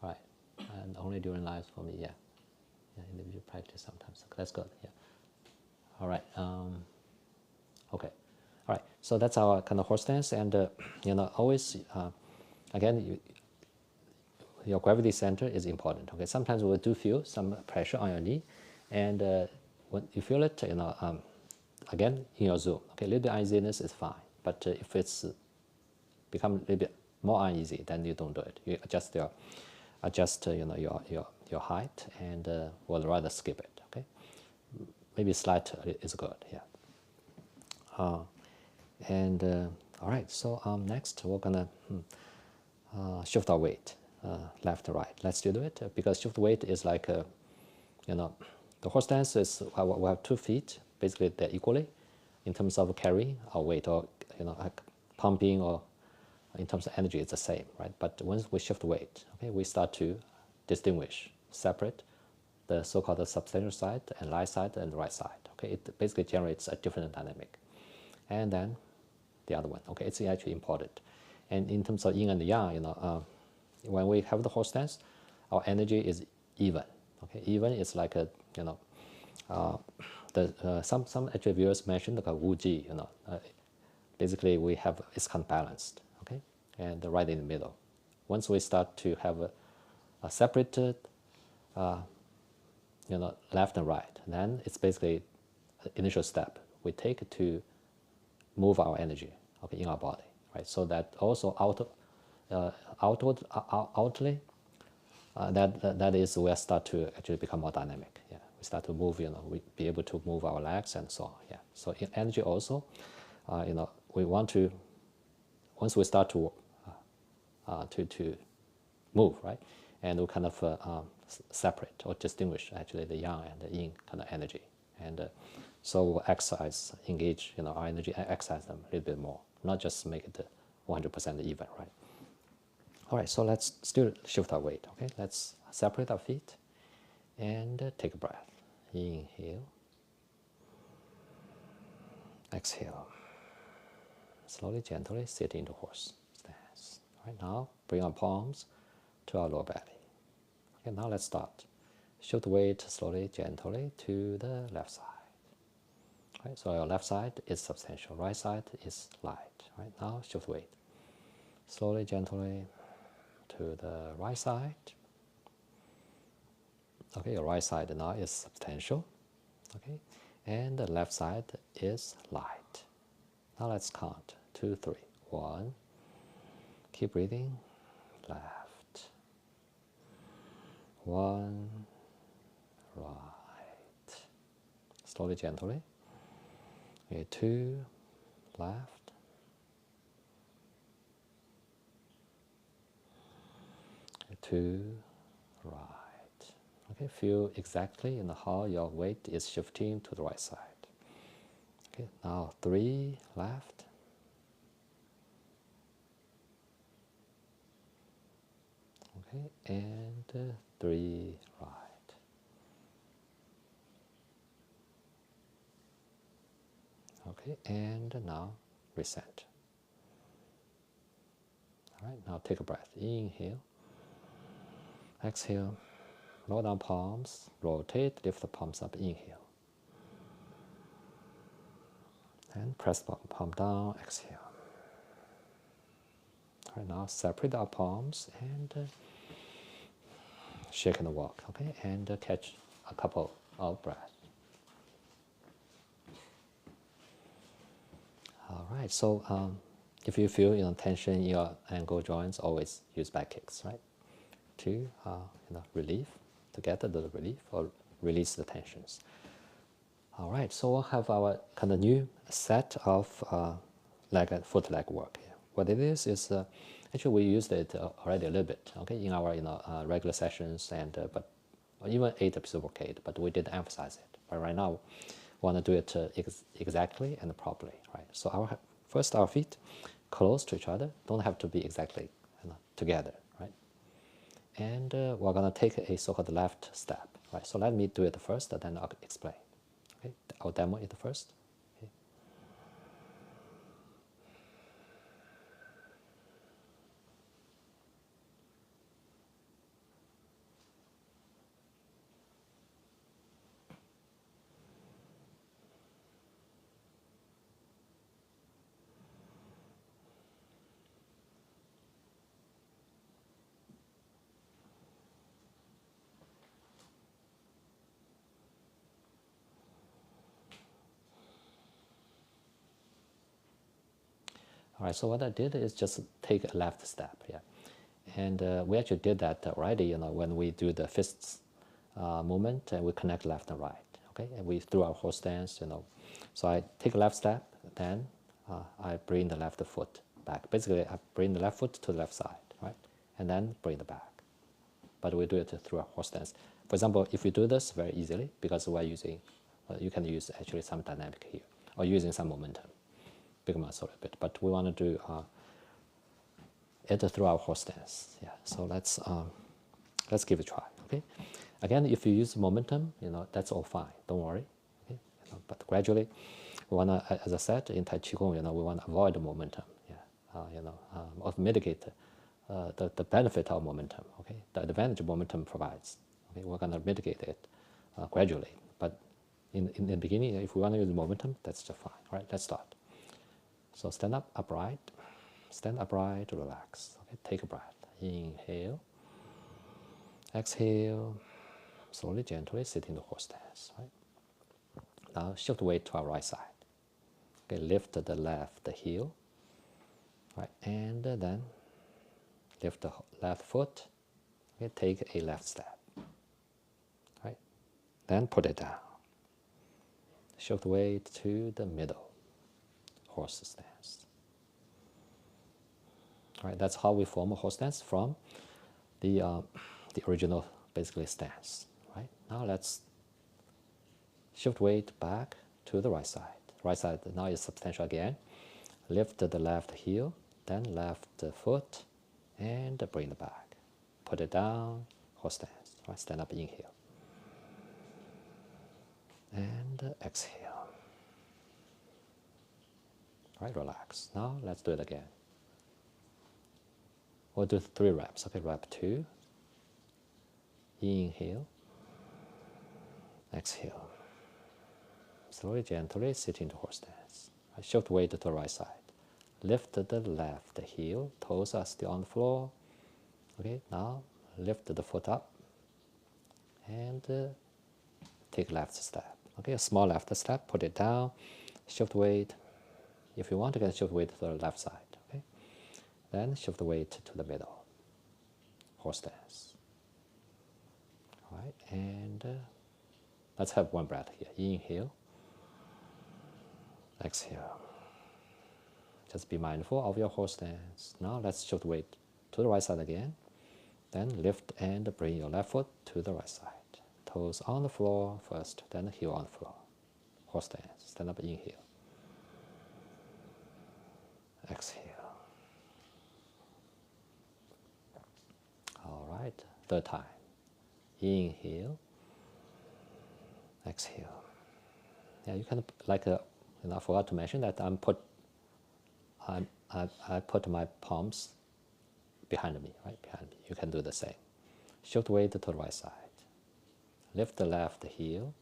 Right. And only during lives for me, yeah. Yeah, individual practice sometimes. That's good, yeah. All right. Okay. All right. So that's our kind of horse stance. And, always, again, your gravity center is important. Okay, sometimes we do feel some pressure on your knee, and when you feel it, again in your zone. Okay, a little bit uneasiness is fine, but if it's become a little bit more uneasy, then you don't do it. You adjust your height, and would rather skip it. Okay, maybe slight is good. Yeah. All right. So next we're gonna shift our weight. Left to right. Let's do it because shift weight is like, the horse stance is we have 2 feet. Basically, they're equally in terms of carrying our weight, or like pumping, or in terms of energy, it's the same, right? But once we shift weight, okay, we start to distinguish, separate the so-called substantial side and light side and right side. Okay, it basically generates a different dynamic, and then the other one. Okay, it's actually important. And in terms of yin and yang, when we have the horse stance, our energy is even. Okay, even is like a some actually viewers mentioned like a Wu Ji. Basically we have it's kind of balanced. Okay, and right in the middle. Once we start to have a separated, left and right, then it's basically the initial step we take to move our energy, okay, in our body, right? So that also outwardly, that is where start to actually become more dynamic. Yeah, we start to move. We be able to move our legs and so on. Yeah. So in energy also, we want to, once we start to move, right, and we kind of separate or distinguish actually the yang and the yin kind of energy, and so we'll engage our energy, and exercise them a little bit more, not just make it 100% even, right? All right, so let's still shift our weight. Okay, let's separate our feet and take a breath. Inhale, exhale. Slowly, gently sit into horse stance. All right, now bring our palms to our lower belly. Okay, now let's start. Shift weight slowly, gently to the left side. Right, so your left side is substantial, right side is light. Right, now shift weight slowly, gently to the right side. Okay, your right side now is substantial. Okay, and the left side is light. Now let's count 2, 3. 1. Keep breathing. Left. 1. Right. Slowly, gently. Okay, 2. Left. 2. Right. Okay, feel exactly how your weight is shifting to the right side. Okay, now 3 left. Okay, and 3 right. Okay, and now reset. All right, now take a breath. Inhale. Exhale. Lower down palms. Rotate. Lift the palms up. Inhale. And press the palm down. Exhale. All right, now separate our palms and shake and walk. Okay, and catch a couple of breaths. right, so if you feel tension in your ankle joints, always use back kicks, right? To relieve, to get the relief or release the tensions. All right, so we'll have our kind of new set of foot leg work here. What it is actually we used it already a little bit, okay, in our regular sessions and but even 8 episode work 8, but we didn't emphasize it. But right now, we want to do it exactly and properly, right? So first our feet close to each other, don't have to be exactly together, right? And we're gonna take a so-called left step, right? So let me do it first, and then I'll explain. Okay, I'll demo it first. Okay. All right, so what I did is just take a left step, yeah. And we actually did that already, when we do the fists movement and we connect left and right, okay? And we through our horse stance, So I take a left step, then I bring the left foot back. Basically, I bring the left foot to the left side, right? And then bring it back. But we do it through a horse stance. For example, if you do this very easily, because we're using, you can use actually some dynamic here, or using some momentum, big muscle a bit. But we want to do it through our horse stance. Yeah. So let's give it a try. Okay. Again, if you use momentum, that's all fine. Don't worry. Okay. But gradually, we want to, as I said in Tai Chi Gong, we want to avoid the momentum. Yeah. Or mitigate the benefit of momentum. Okay. The advantage momentum provides. Okay. We're gonna mitigate it gradually. But in the beginning, if we want to use momentum, that's just fine. All right. Let's start. So stand up upright. Stand upright, relax. Okay, take a breath. Inhale. Exhale. Slowly, gently sit in the horse stance. Right. Now shift weight to our right side. Okay, lift the left heel. Right, and then lift the left foot. Okay, take a left step. Right, then put it down. Shift weight to the middle. Horse stance. All right, that's how we form a horse stance from the original basically stance. Right, now let's shift weight back to the right side. Right side now is substantial again. Lift the left heel, then left foot, and bring it back. Put it down, horse stance. Right, stand up, inhale. And exhale. Right, relax. Now let's do it again. We'll do 3 reps. Okay, rep 2. Inhale. Exhale. Slowly, gently sit into horse stance. Right, shift weight to the right side. Lift the left heel. Toes are still on the floor. Okay, now lift the foot up. And take left step. Okay, a small left step. Put it down. Shift weight. If you want to get shift weight to the left side. Okay, then shift weight to the middle. Horse stance. All right, and let's have one breath here. Inhale. Exhale. Just be mindful of your horse stance. Now let's shift weight to the right side again. Then lift and bring your left foot to the right side. Toes on the floor first, then heel on the floor. Horse stance. Stand up, inhale. Exhale. All right, 3rd time. Inhale. Exhale. Yeah, you can I forgot to mention that I put my palms behind me, right behind me. You can do the same. Shift weight to the right side. Lift the left heel,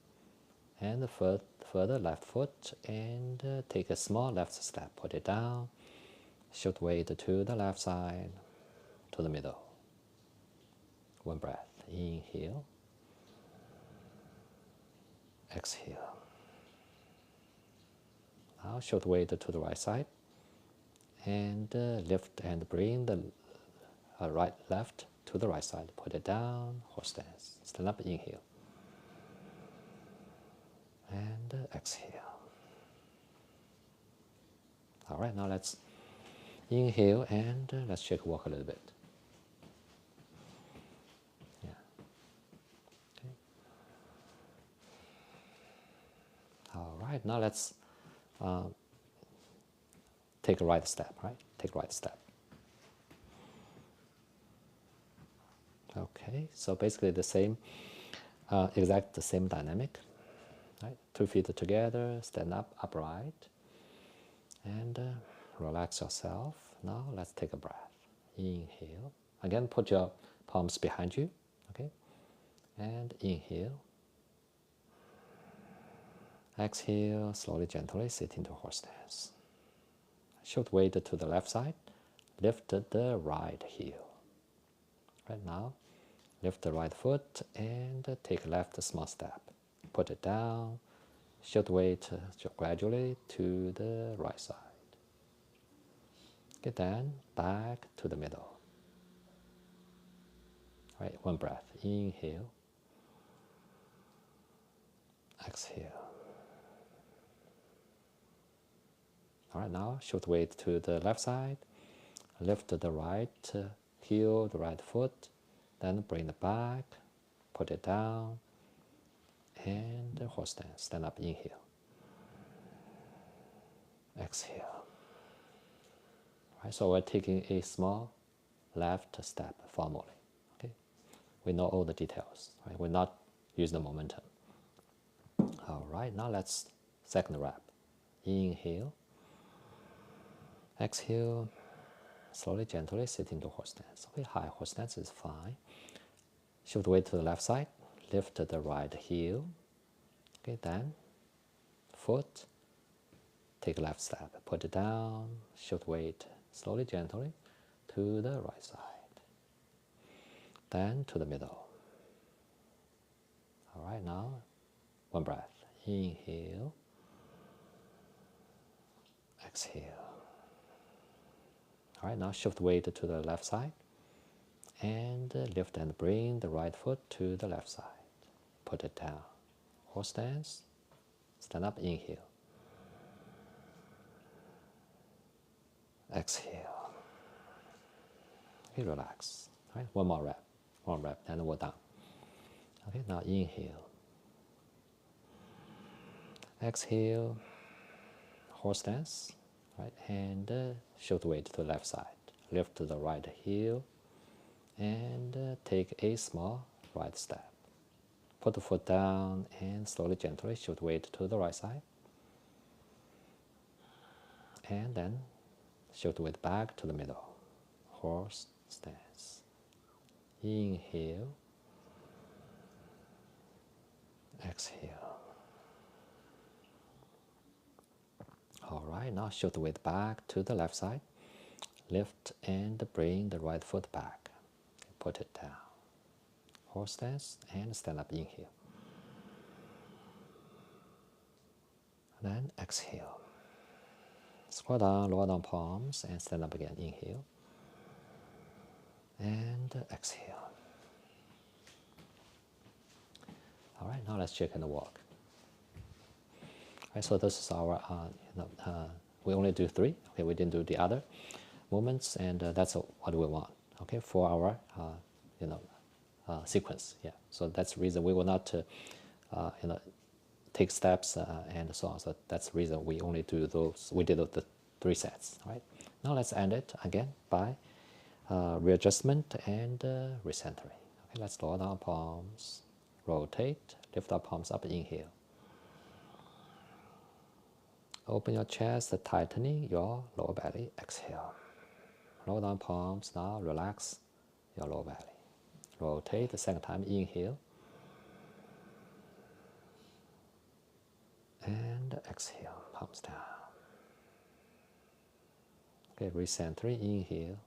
and further left foot, and take a small left step. Put it down. Shift weight to the left side, to the middle. One breath. Inhale. Exhale. Now shift weight to the right side. and lift and bring the left to the right side. Put it down, horse stance. Stand up, inhale. And exhale. All right, now let's inhale and let's shake walk a little bit. Yeah. Okay. All right, now let's take a right step, right? Take a right step. Okay, so basically the same, exact the same dynamic, right? 2 feet together, stand up, upright, and relax yourself. Now let's take a breath. Inhale. Again, put your palms behind you, okay? And inhale. Exhale, slowly, gently sit into horse stance. Shift weight to the left side. Lift the right heel. Right now, lift the right foot and take left small step. Put it down. Shift weight gradually to the right side. Okay, then back to the middle. All right, one breath. Inhale. Exhale. All right, now shift weight to the left side. Lift the right heel, the right foot. Then bring it back. Put it down. And horse stance. Stand up, inhale. Exhale. All right, so we're taking a small left step formally. Okay, we know all the details. Right, we're not using the momentum. All right, now let's second rep. Inhale. Exhale. Slowly, gently sit into horse stance. Okay, high horse stance is fine. Shift weight to the left side. Lift the right heel. Okay, then foot. Take left step. Put it down. Shift weight slowly, gently to the right side. Then to the middle. All right, now one breath. Inhale. Exhale. All right, now shift weight to the left side. And lift and bring the right foot to the left side. Put it down. Horse stance. Stand up, inhale. Exhale. Okay, relax. All right, one more rep. One rep, then we're done. Okay, now inhale. Exhale. Horse stance. Right, and shift weight to the left side. Lift to the right heel. And take a small right step. Put the foot down and slowly, gently shift weight to the right side. And then shift weight back to the middle. Horse stance. Inhale. Exhale. All right, now shift weight back to the left side. Lift and bring the right foot back. Put it down. Horse stance and stand up, inhale. Then exhale. Scroll down, lower down palms and stand up again. Inhale. And exhale. All right, now let's check and walk. All right, so this is our, we only do 3. Okay, we didn't do the other movements, and that's what we want. Okay, for our, sequence. Yeah, so that's the reason we will not, take steps and so on. So that's the reason we only do those. We did the 3 sets. Right. Now let's end it again by readjustment and recentering. Okay, let's lower down palms, rotate, lift our palms up, inhale. Open your chest, tightening your lower belly, exhale. Lower down palms, now relax your lower belly. Rotate the second time, inhale. And exhale, palms down. Okay, recentering, inhale.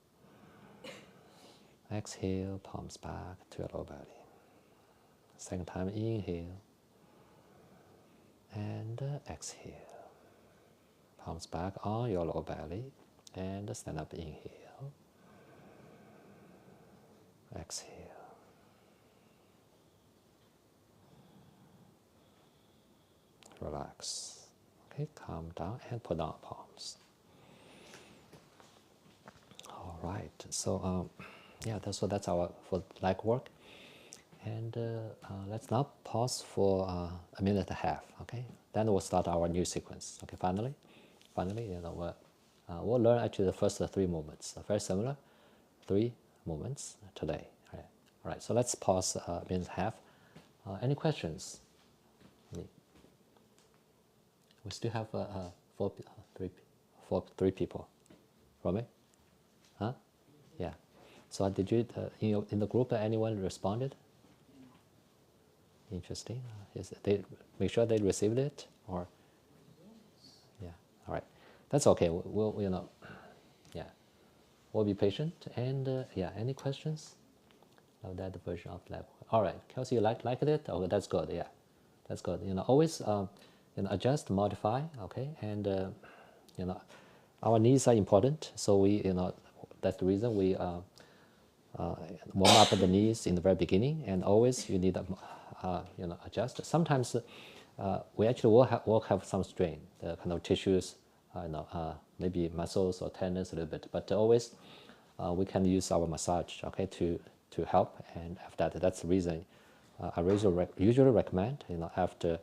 Exhale, palms back to your lower belly. Second time, inhale. And exhale. Palms back on your lower belly. And stand up, inhale, exhale. Relax. Okay, calm down and put down palms. All right. So yeah, that's our for leg work. And let's now pause for a minute and a half. Okay. Then we'll start our new sequence. Okay. Finally, we'll learn actually the first three movements. Very similar, three movements today. All right. So let's pause a minute and a half. Any questions? We still have three people. Romy? Huh? Yeah. So did you, in the group, anyone responded? Interesting. They make sure they received it, or? Yeah. All right. That's okay. We'll yeah. We'll be patient. And yeah, any questions of that version of lab? All right. Kelsey, you liked it? Oh, that's good. Yeah, that's good. Always adjust, modify. Okay, and our needs are important. So we that's the reason we warm up the knees in the very beginning, and always you need adjust. Sometimes we actually will have some strain, the kind of tissues, maybe muscles or tendons a little bit, but always we can use our massage, okay, to help. And after that's the reason I usually recommend, after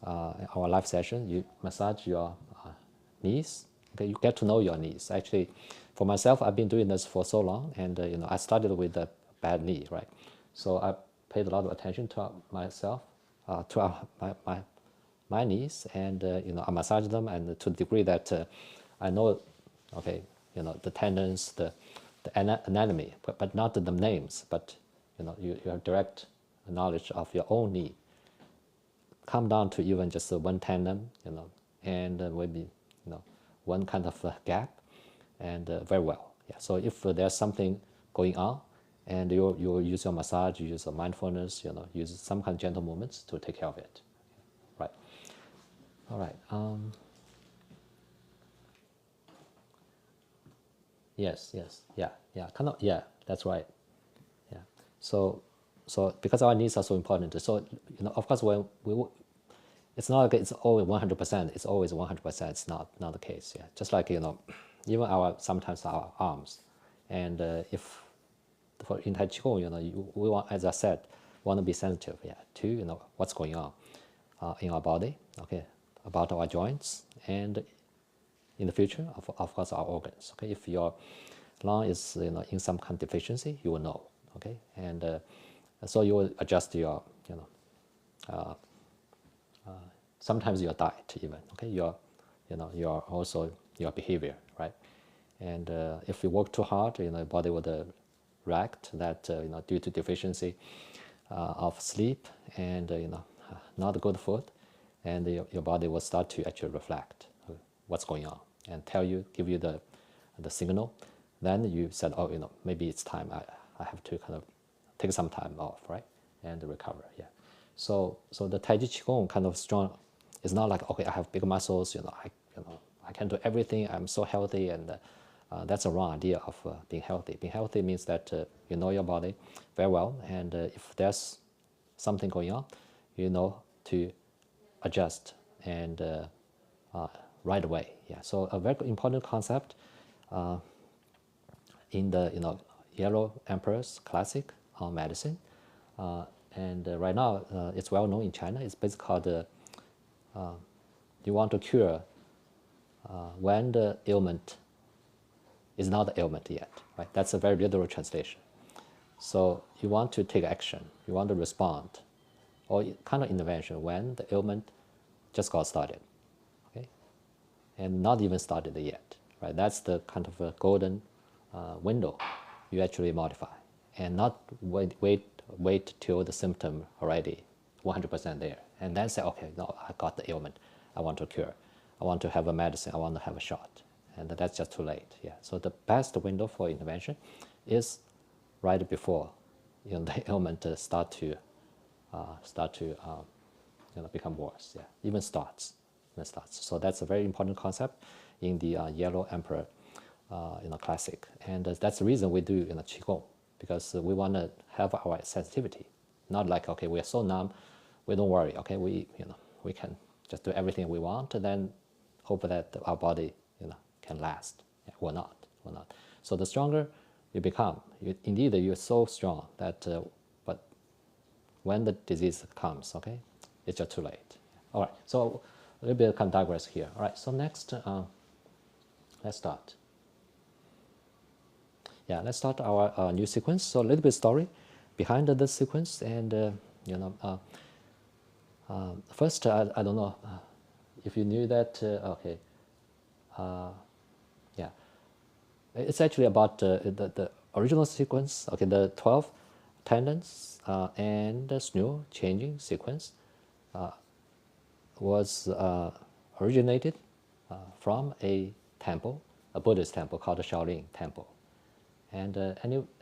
our live session, you massage your knees. Okay, you get to know your knees. Actually, for myself, I've been doing this for so long, and I started with a bad knee, right? So I paid a lot of attention to myself, to my knees, and I massage them, and to the degree that I know, okay, the tendons, the anatomy, but not the names, but you have direct knowledge of your own knee. Come down to even just one tendon, and maybe one kind of gap, and very well. Yeah. So if there's something going on, and you use your massage, you use your mindfulness, use some kind of gentle movements to take care of it. Right. All right. Yes. Yeah. Kind of. Yeah. That's right. Yeah. So because our needs are so important, so of course when it's not like it's always 100%. It's always 100%. It's not the case. Yeah, just like even sometimes our arms, and if in Tai Qigong, we want, as I said, want to be sensitive, yeah, to what's going on in our body, okay, about our joints, and in the future, of course, our organs. Okay, if your lung is in some kind of deficiency, you will know. Okay, and so you will adjust your sometimes your diet even, okay, your also your behavior, right? And if you work too hard, your body would react that due to deficiency of sleep and not good food, and your body will start to actually reflect what's going on and give you the signal. Then you said, oh, maybe it's time I have to kind of take some time off, right, and recover. Yeah. So the Tai Chi Qigong kind of strong. It's not like, okay, I have big muscles, I can do everything. I'm so healthy, and that's a wrong idea of being healthy. Being healthy means that you know your body very well, and if there's something going on, you know to adjust and right away. Yeah. So a very important concept in the Yellow Emperor's classic on medicine, and right now it's well known in China. It's basically called you want to cure when the ailment is not the ailment yet, right? That's a very literal translation. So you want to take action, you want to respond, or kind of intervention when the ailment just got started, okay, and not even started yet, right? That's the kind of a golden window you actually modify, and not wait till the symptom already 100% there, and then say, okay, no, I got the ailment, I want to cure, I want to have a medicine, I want to have a shot, and that's just too late. Yeah. So the best window for intervention is right before the ailment start to become worse. Yeah, even starts. So that's a very important concept in the Yellow Emperor classic, and that's the reason we do qigong, because we want to have our sensitivity, not like okay we are so numb, we don't worry, okay we can just do everything we want, and then hope that our body can last. Yeah, will not. So the stronger you become, indeed you're so strong that, but when the disease comes, okay, it's just too late. All right, so a little bit kind of digress here. All right, so next, let's start. Yeah, let's start our new sequence. So a little bit story behind this sequence, and first, I don't know if you knew that. Okay, yeah, it's actually about the original sequence. Okay, the 12 tendons and the snow changing sequence was originated from a temple, a Buddhist temple called the Shaolin Temple. And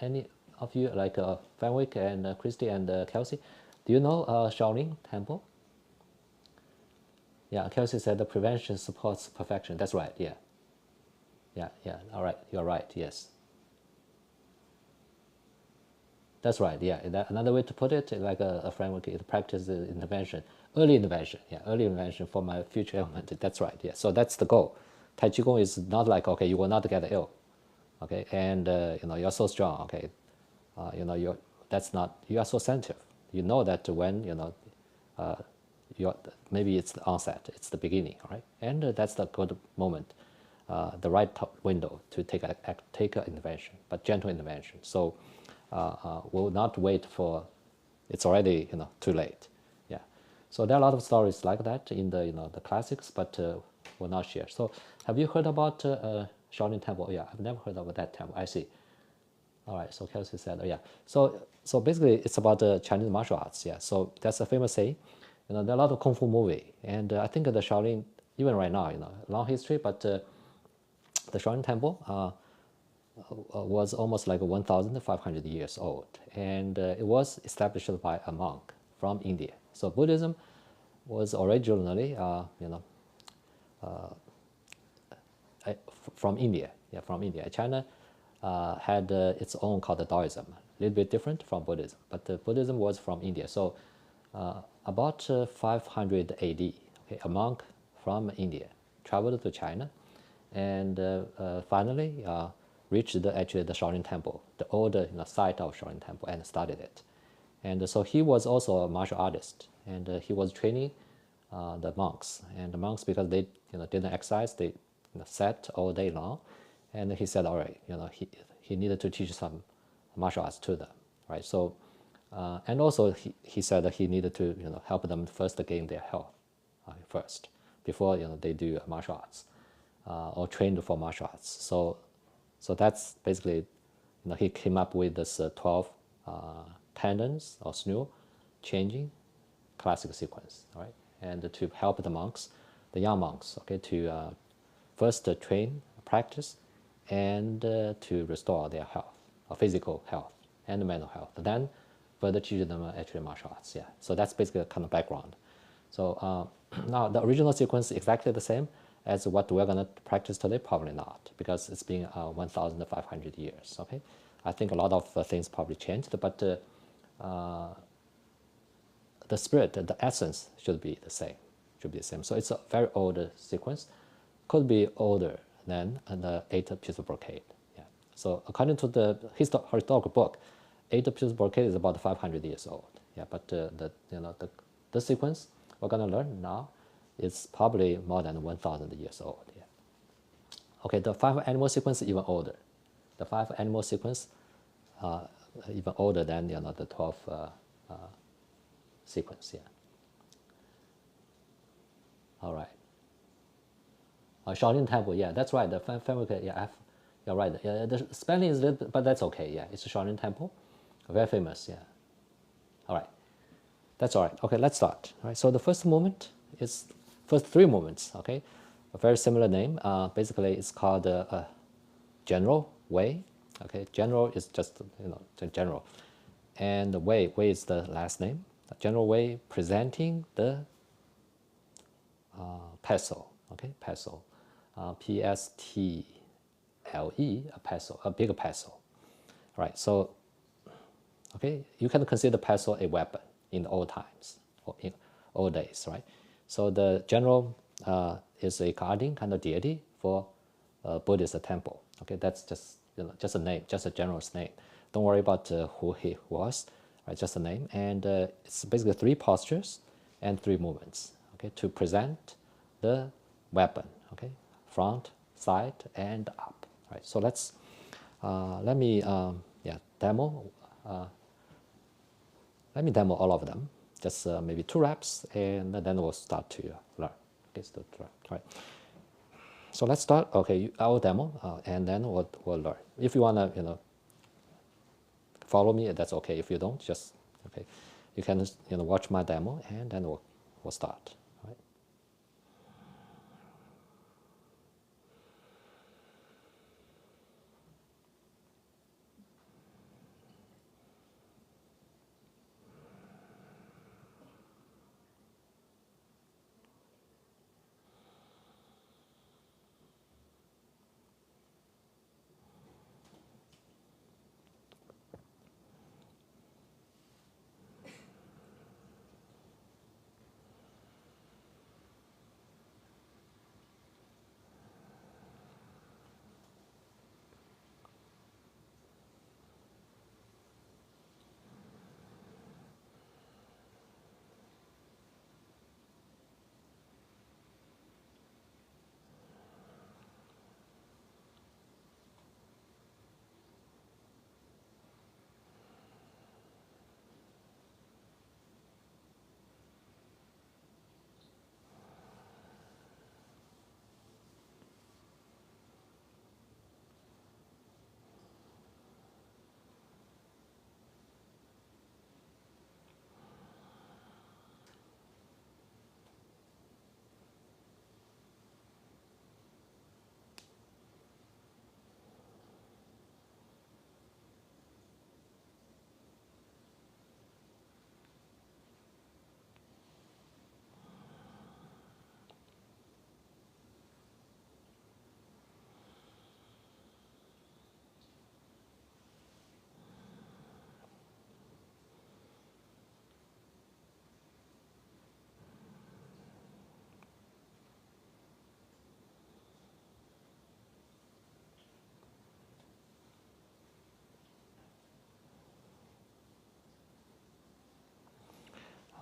any of you, like Fenwick and Christy and Kelsey, do you know Shaolin Temple? Yeah, Kelsey said the prevention supports perfection. That's right. Yeah. All right, you're right. Yes. That's right. Yeah, another way to put it, like a framework, it practices intervention, early intervention. Yeah, early intervention for my future ailment. That's right. Yeah. So that's the goal. Tai Chi Gong is not like okay, you will not get ill, okay, and you're so strong. Okay, that's not, you are so sensitive. You know that when you're, maybe it's the onset, it's the beginning, right? And that's the good moment, the right window to take a intervention, but gentle intervention. So we'll not wait for it's already too late. Yeah. So there are a lot of stories like that in the the classics, but we'll not share. So have you heard about Shaolin Temple? Yeah, I've never heard about that temple. I see. All right, so Kelsey said, oh, yeah. So basically, it's about Chinese martial arts. Yeah, so that's a famous saying. There are a lot of kung fu movie, and I think the Shaolin, even right now, long history, but the Shaolin Temple was almost like 1,500 years old, and it was established by a monk from India. So Buddhism was originally, from India. Yeah, from India. China had its own called Taoism, a little bit different from Buddhism, but Buddhism was from India. So about 500 AD, okay, a monk from India traveled to China, and finally reached actually the Shaolin Temple, the old site of Shaolin Temple, and studied it. And so he was also a martial artist, and he was training the monks. And the monks, because they didn't exercise, they sat all day long. And he said, all right, he needed to teach some martial arts to them, right? So, and also he said that he needed to help them first gain their health first before they do martial arts or trained for martial arts. So that's basically he came up with this 12 tendons or snow changing classic sequence, right? And to help the monks, the young monks, okay, to first train, practice, and to restore their health, physical health and mental health. Then further teach them actually martial arts. Yeah. So that's basically a kind of background. So now the original sequence is exactly the same as what we're going to practice today. Probably not, because it's been 1,500 years. Okay. I think a lot of things probably changed, but the spirit, the essence should be the same. So it's a very old sequence, could be older than the 8 piece brocade. Yeah. So according to the historical book, 8 piece brocade is about 500 years old. Yeah. But the sequence we're gonna learn now is probably more than 1,000 years old. Yeah. Okay. The 5 animal sequence is even older. The 5 animal sequence even older than the 12 sequence. Yeah. All right. Shaolin Temple. Yeah, that's right. The family. Yeah, you're right. Yeah, the spelling is a little bit, but that's okay. Yeah, it's a Shaolin Temple, very famous. Yeah. All right. That's all right. Okay, let's start. All right. So the first movement is first 3 movements. Okay, a very similar name. Basically, it's called General Wei. Okay, General is just the general, and the Wei is the last name. General Wei presenting the pestle. Okay, pestle, PSTLE. L-E, a pestle, a bigger pestle, right? So, okay, you can consider pestle a weapon in the old times, or in old days, right? So the general is a guardian kind of deity for Buddhist temple. Okay, that's just just a name, just a general's name. Don't worry about who he was, right? Just a name, and it's basically 3 postures and 3 movements. Okay, to present the weapon. Okay, front, side, and up. Right. So let's let me demo. Let me demo all of them. Just maybe 2 reps, and then we'll start to learn. Okay, so right. So let's start. Okay, I will demo, and then we'll learn. If you wanna, follow me, that's okay. If you don't, just okay. You can watch my demo, and then we'll start. Right.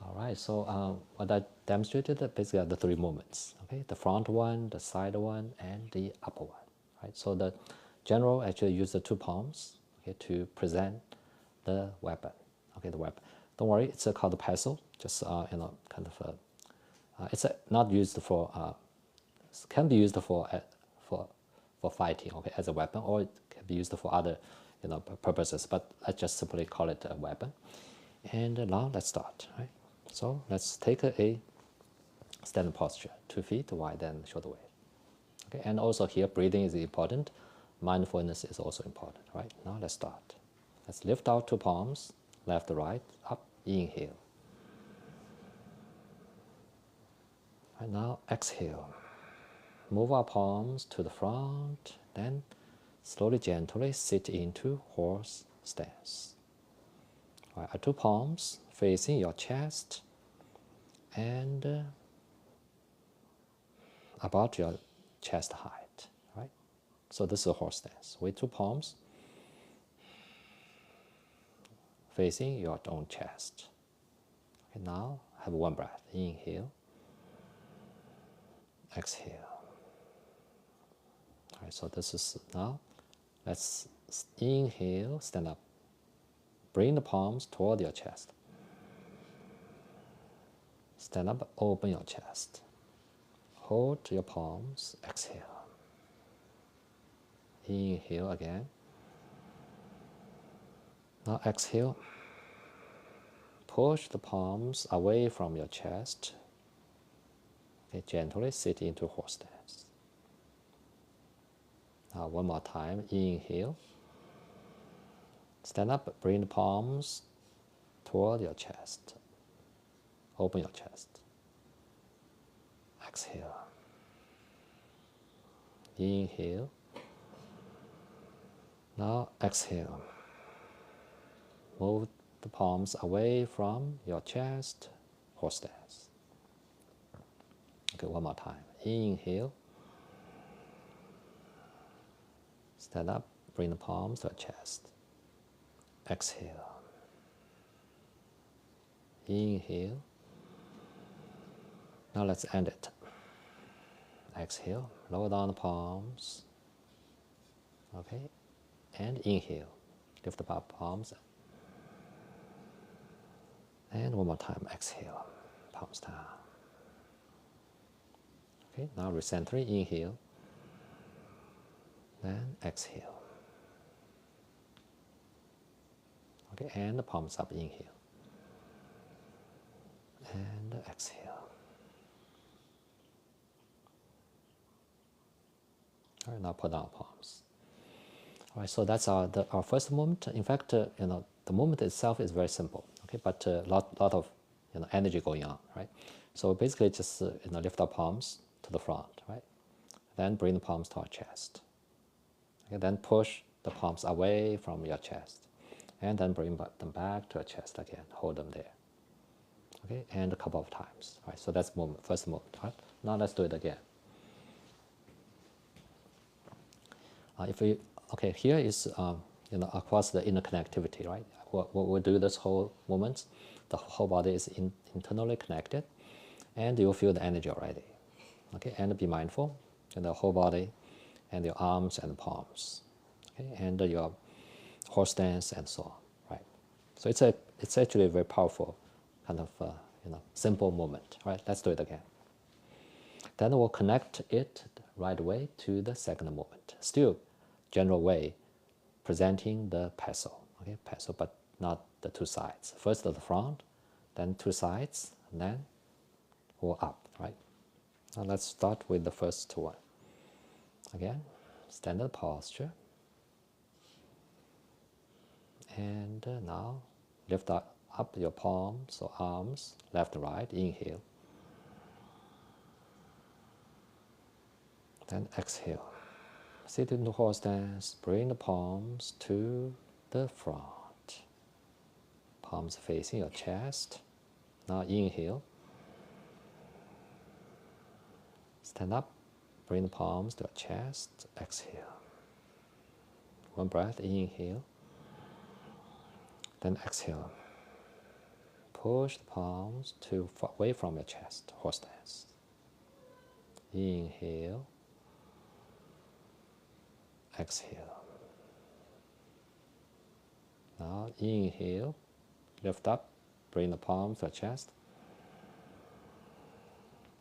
All right, so what I demonstrated basically are the 3 movements. Okay, the front one, the side one, and the upper one. Right. So the general actually use the 2 palms, okay, to present the weapon. Okay, the weapon. Don't worry, it's called the pestle. Just kind of it's not used for can be used for for fighting. Okay, as a weapon, or it can be used for other purposes. But I just simply call it a weapon. And now let's start. Right. So let's take a standing posture, 2 feet wide and shoulder width. Okay, and also here breathing is important. Mindfulness is also important. Right. Now let's start. Let's lift our 2 palms, left, right, up. Inhale. And now exhale. Move our palms to the front, then slowly, gently sit into horse stance. Right, our 2 palms facing your chest and about your chest height. Right. So this is a horse stance with 2 palms facing your own chest. Okay, now have 1 breath. Inhale, exhale. All right, so this is now. Let's inhale, stand up. Bring the palms toward your chest. Stand up, open your chest. Hold your palms, exhale. Inhale again. Now exhale. Push the palms away from your chest. Okay, gently sit into horse stance. Now 1 more time. Inhale. Stand up, bring the palms toward your chest. Open your chest. Exhale. Inhale. Now exhale. Move the palms away from your chest, horse stance. Okay, one more time. Inhale. Stand up, bring the palms to your chest. Exhale. Inhale. Now let's end it. Exhale, lower down the palms. Okay, and inhale. Lift up palms. And one more time, exhale, palms down. Okay, now recentering, inhale. Then exhale. Okay, and the palms up, inhale. And exhale. All right, now put down palms. All right, so that's our first movement. In fact, the movement itself is very simple. Okay, but a lot of energy going on, right? So basically, just lift our palms to the front, right? Then bring the palms to our chest. Okay, then push the palms away from your chest, and then bring them back to your chest again. Hold them there. Okay, and a couple of times. All right, so that's movement, first movement. Right? Now let's do it again. Here is across the interconnectivity, right? What we do this whole movement, the whole body is internally connected, and you'll feel the energy already. Okay, and be mindful in the whole body, and your arms and palms, okay, and your horse stance and so on, right? So it's actually a very powerful kind of simple movement, right? Let's do it again. Then we'll connect it right away to the second movement. Still, general way, presenting the peso, okay, peso, but not the two sides. First the front, then two sides, and then go up, right? Now let's start with the first one. Again, standard posture. And now lift up your palms or arms, left and right, inhale. Then exhale. Sit into horse stance, bring the palms to the front. Palms facing your chest. Now inhale. Stand up, bring the palms to your chest, exhale. One breath, inhale. Then exhale. Push the palms away from your chest, horse stance. Inhale. Exhale. Now inhale, lift up, bring the palms to your chest.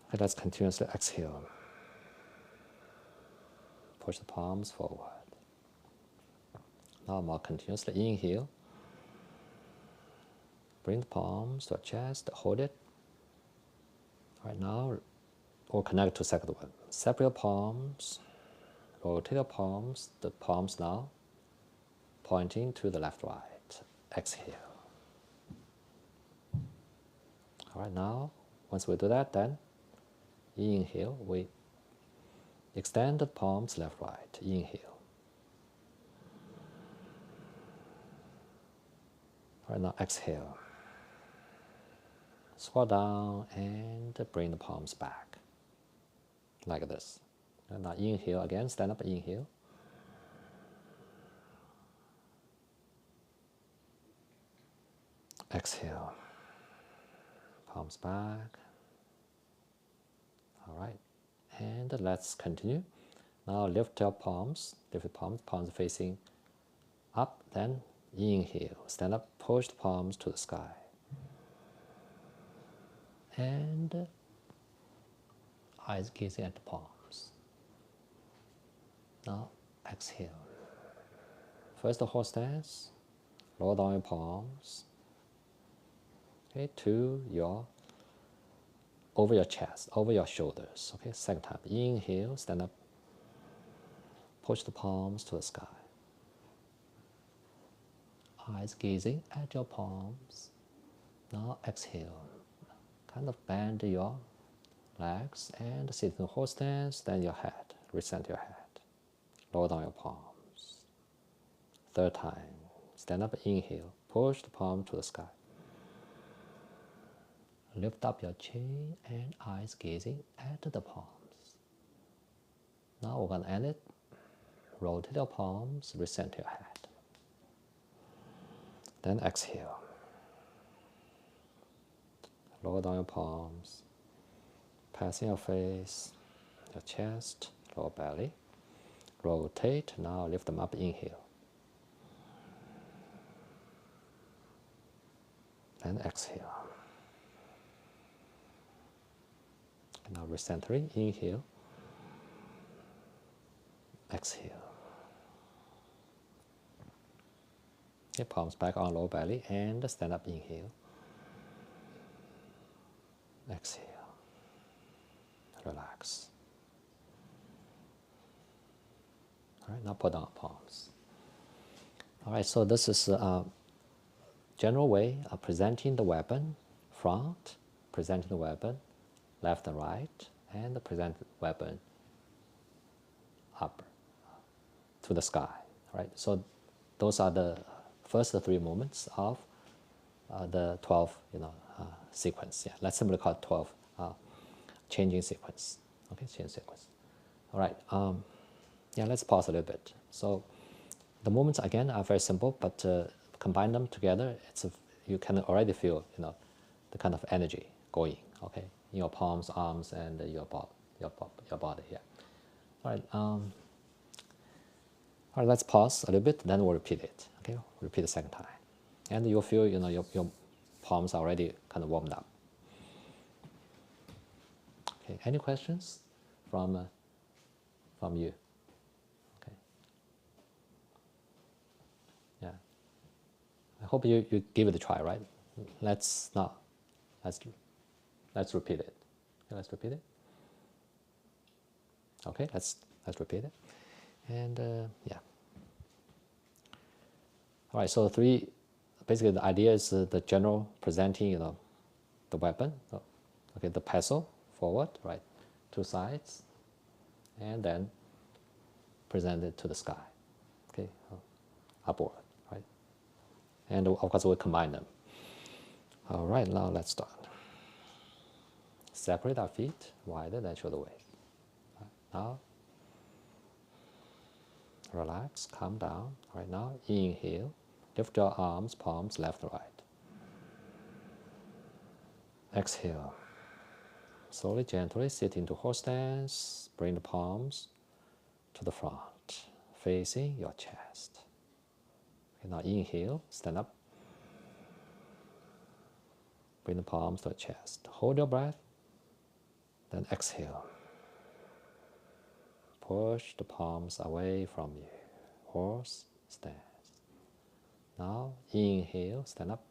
Okay, let's continuously exhale. Push the palms forward. Now more continuously inhale. Bring the palms to your chest, hold it. Right now, we'll connect to second one. Separate your palms, rotate your palms, the palms now pointing to the left, right. Exhale. All right, now, once we do that, then inhale, we extend the palms left, right. Inhale. All right, now exhale. Squat down and bring the palms back, like this. And now inhale again, stand up, inhale. Exhale. Palms back. All right, and let's continue. Now lift your palms, palms facing up, then inhale. Stand up, push the palms to the sky. And eyes gazing at the palms. Now exhale. First the horse stance, lower down your palms. Okay, to your over your chest, over your shoulders. Okay, second time. Inhale, stand up, push the palms to the sky. Eyes gazing at your palms. Now exhale. Kind of bend your legs and sit in the horse stance, then your head. Recenter your head. Lower down your palms. Third time. Stand up, inhale. Push the palm to the sky. Lift up your chin and eyes gazing at the palms. Now we're going to end it. Rotate your palms, recenter your head. Then exhale. Lower down your palms, passing your face, your chest, lower belly. Rotate. Now lift them up, inhale. And exhale. Now recentering, inhale. Exhale. Okay, palms back on lower belly and stand up, inhale. Exhale. Relax. All right, now put down palms. All right, so this is a general way of presenting the weapon, front, presenting the weapon, left and right, and present the weapon up to the sky. Right. So those are the first three movements of the 12, sequence. Yeah, let's simply call it 12 changing sequence. Okay, change sequence. All right. Yeah, let's pause a little bit. So the movements again are very simple, but combine them together, you can already feel the kind of energy going. Okay, in your palms, arms, and your body here. All right. All right. Let's pause a little bit. Then we'll repeat it. Okay, repeat the second time, and you'll feel your palms are already kind of warmed up. Okay. Any questions from you? Okay. Yeah. I hope you give it a try, right? Let's repeat it. Okay, let's repeat it. Okay, let's repeat it. And yeah. All right, so basically the idea is the general presenting, the weapon. Okay, the pestle forward, right, two sides, and then present it to the sky. Okay, upward, right. And of course we'll combine them. All right, now let's start. Separate our feet wider than shoulder width. Now, relax, calm down. Right now, inhale. Lift your arms, palms, left and right. Exhale. Slowly, gently sit into horse stance. Bring the palms to the front, facing your chest. Okay, now inhale, stand up. Bring the palms to the chest. Hold your breath. Then exhale. Push the palms away from you. Horse stance. Now inhale, stand up.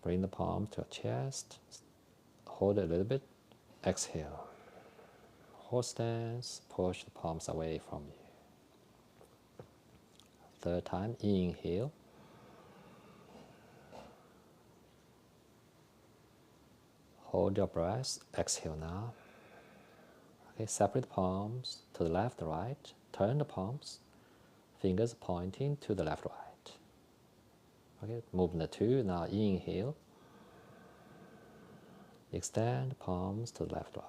Bring the palms to your chest. Hold it a little bit. Exhale. Horse stance. Push the palms away from you. Third time, inhale. Hold your breath. Exhale now. Okay, separate the palms to the left, right. Turn the palms. Fingers pointing to the left, right. Okay, movement 2. Now inhale. Extend the palms to the left, right.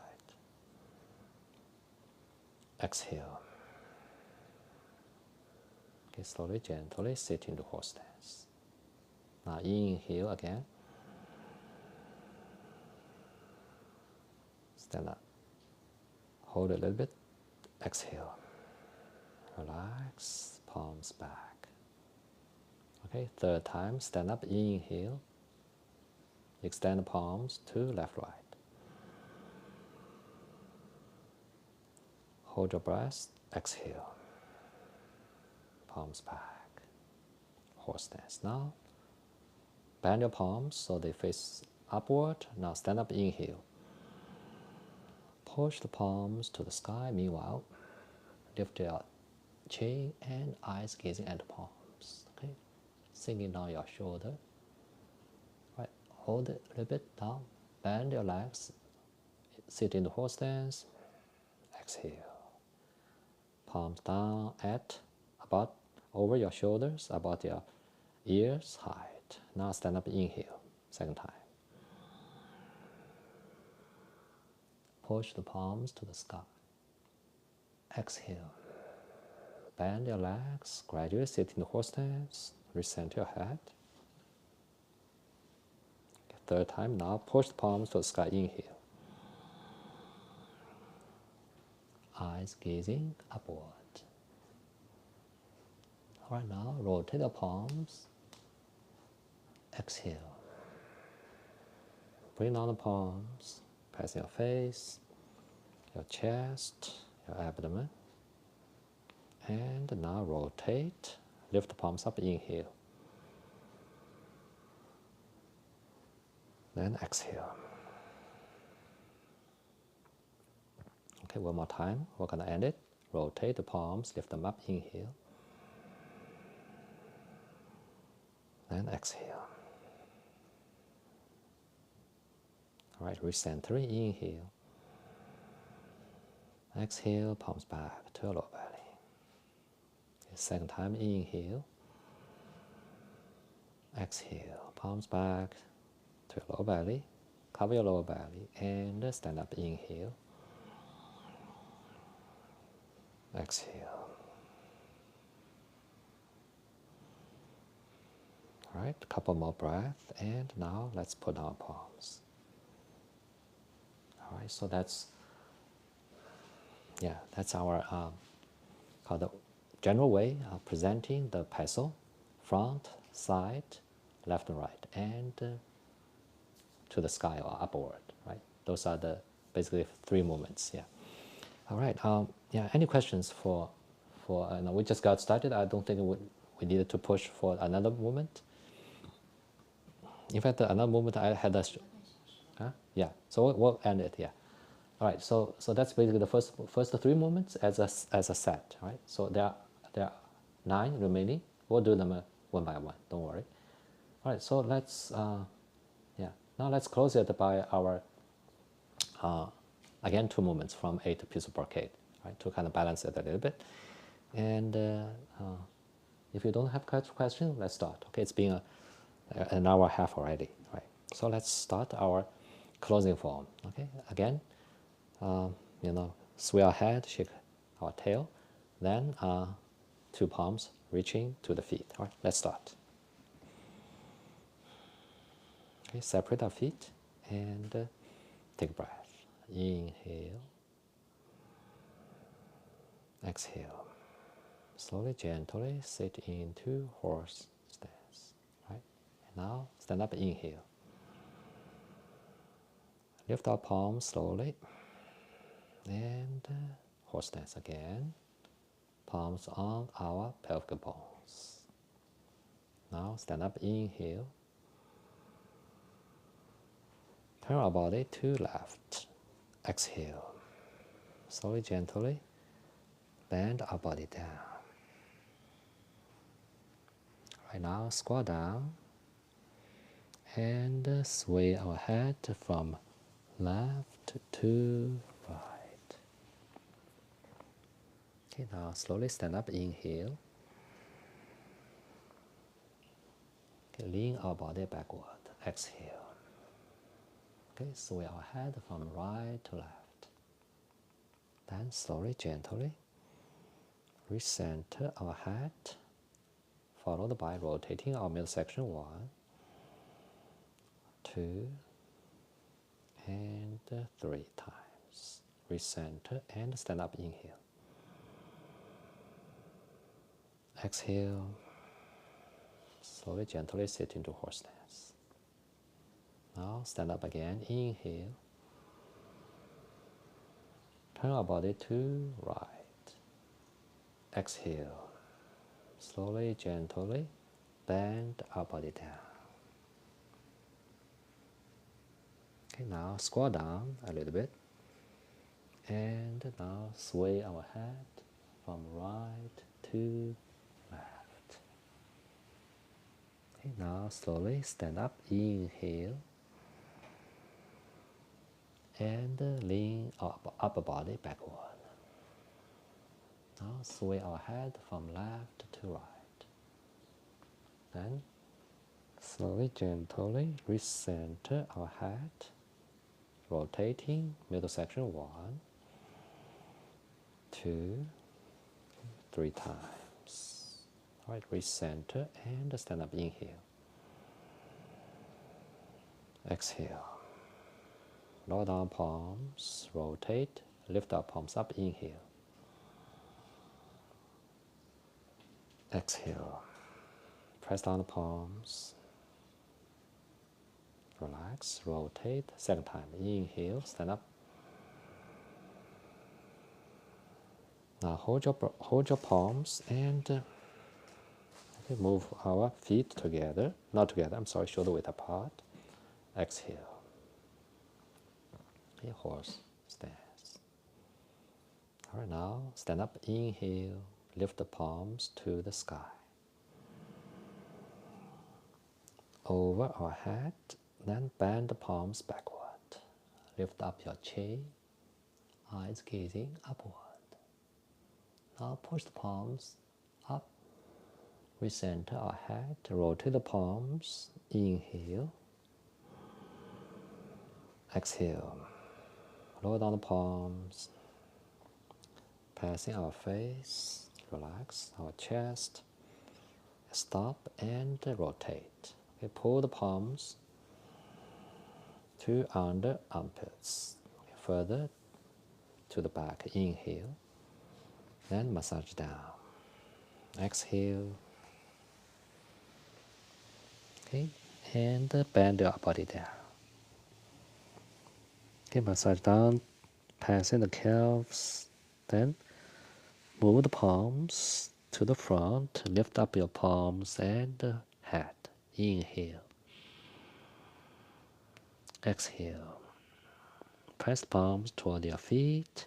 Exhale. Okay, slowly, gently sit into horse stance. Now inhale again. Stand up. Hold a little bit. Exhale. Relax. Palms back. Okay, third time. Stand up. Inhale. Extend the palms to left, right. Hold your breath. Exhale. Palms back. Horse stance. Now, bend your palms so they face upward. Now stand up. Inhale. Push the palms to the sky. Meanwhile, lift your chin and eyes gazing at the palms. Okay, sinking down your shoulder. Right, hold it a little bit down. Bend your legs. Sit in the horse stance. Exhale. palms down at about over your shoulders, about your ears height. Now stand up, inhale, second time. Push the palms to the sky. Exhale. Bend your legs, gradually sit in the horse stance, recenter your head. Third time, now push the palms to the sky, inhale. Eyes gazing upward. All right, now rotate the palms. Exhale. Bring down the palms, press your face, your chest, your abdomen. And now rotate, lift the palms up, inhale. Then exhale. Okay, one more time, we're gonna end it. Rotate the palms, lift them up, inhale. Then exhale. All right, recentering, inhale. Exhale, palms back to your lower belly. Second time, inhale. Exhale, palms back to your lower belly. Cover your lower belly and stand up, inhale. Exhale. All right, a couple more breaths, and now let's put our palms. All right, so that's our called the general way of presenting the peso, front, side, left and right, and to the sky or upward, right? Those are the basically three movements, yeah. All right, yeah, any questions for no, we just got started. I don't think we needed to push for another movement. In fact, another movement I had yeah, so we'll end it, yeah. All right, so that's basically the first three movements as a set, right? So there are 9 remaining. We'll do them one by one. Don't worry. All right, so let's now let's close it by our again 2 movements from 8 piece of brocade, right? To kind of balance it a little bit. And if you don't have questions, let's start. Okay, it's been an hour and a half already, right? So let's start our closing form. Okay, again. Sway our head, shake our tail, then 2 palms reaching to the feet. All right, let's start. Okay, separate our feet and take a breath. Inhale, exhale. Slowly, gently sit into horse stance. Right, and now stand up. Inhale. Lift our palms slowly. And horse stance again. Palms on our pelvic bones. Now stand up, inhale. Turn our body to left. Exhale. Slowly, gently bend our body down. Right now, squat down and sway our head from left to right. Okay, now slowly stand up, inhale. Okay, lean our body backward, exhale. Okay, sway our head from right to left. Then slowly, gently recenter our head, followed by rotating our midsection 1, 2, and 3 times. Recenter and stand up, inhale. Exhale. Slowly, gently sit into horse stance. Now stand up again. Inhale. Turn our body to right. Exhale. Slowly, gently bend our body down. Okay, now squat down a little bit. And now sway our head from right to left. Okay, now slowly stand up, inhale, and lean our upper body backward. Now sway our head from left to right. Then slowly, gently recenter our head, rotating middle section 1, 2, 3 times. All right, recenter and stand up, inhale. Exhale. Lower down palms, rotate, lift our palms up, inhale. Exhale. Press down the palms. Relax, rotate, second time. Inhale, stand up. Now hold your palms and move our feet together. Not together, I'm sorry, shoulder width apart. Exhale. Okay, horse stance. All right, now stand up, inhale, lift the palms to the sky. Over our head, then bend the palms backward. Lift up your chin, eyes gazing upward. Now push the palms up, recenter our head, rotate the palms, inhale, exhale, lower down the palms, passing our face, relax our chest, stop and rotate. Okay, pull the palms to under armpits, further to the back, inhale, then massage down, exhale, okay, and bend your body down. Okay, massage down, passing the calves, then move the palms to the front, lift up your palms and head, inhale, exhale, press palms toward your feet,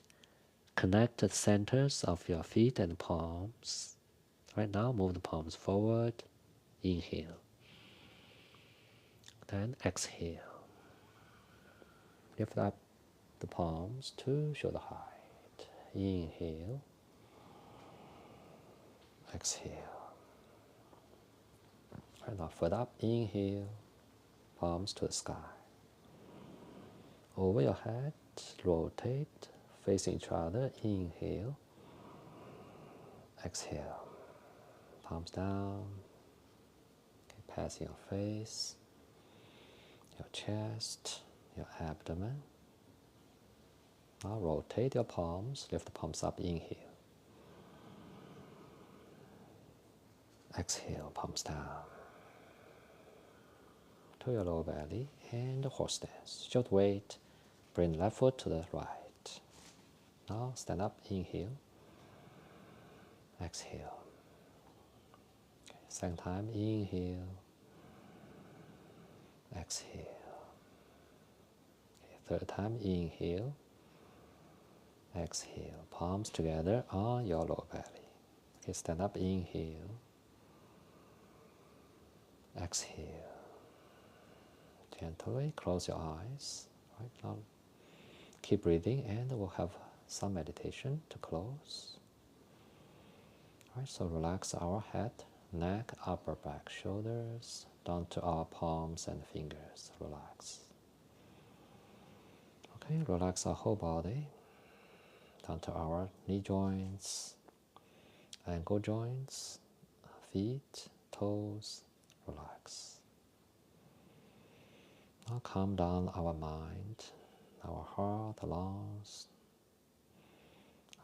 connect the centers of your feet and palms. Right now, move the palms forward, inhale, then exhale. Lift up the palms to shoulder height. Inhale, exhale. Right now, foot up, inhale, palms to the sky. Over your head, rotate, facing each other, inhale, exhale. Palms down, okay, passing your face, your chest, your abdomen. Now rotate your palms, lift the palms up, inhale. Exhale, palms down to your lower belly and horse stance. Short weight, bring left foot to the right. Now stand up, inhale, exhale. Okay, second time, inhale, exhale. Okay, third time, inhale, exhale. Palms together on your lower belly. Okay, stand up, inhale, exhale. Gently close your eyes. Right now, keep breathing, and we'll have some meditation to close. All right, so relax our head, neck, upper back, shoulders, down to our palms and fingers. Relax. Okay, relax our whole body, down to our knee joints, ankle joints, feet, toes. Relax. Now calm down our mind, our heart, lungs,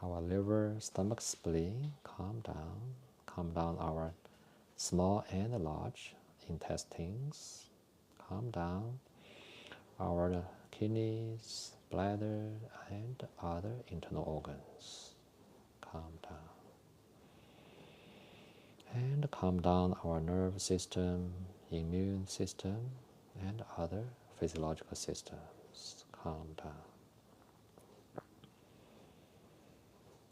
our liver, stomach, spleen. Calm down our small and large intestines. Calm down our kidneys, bladder, and other internal organs. Calm down. And calm down our nerve system, immune system, and other physiological systems. Calm down.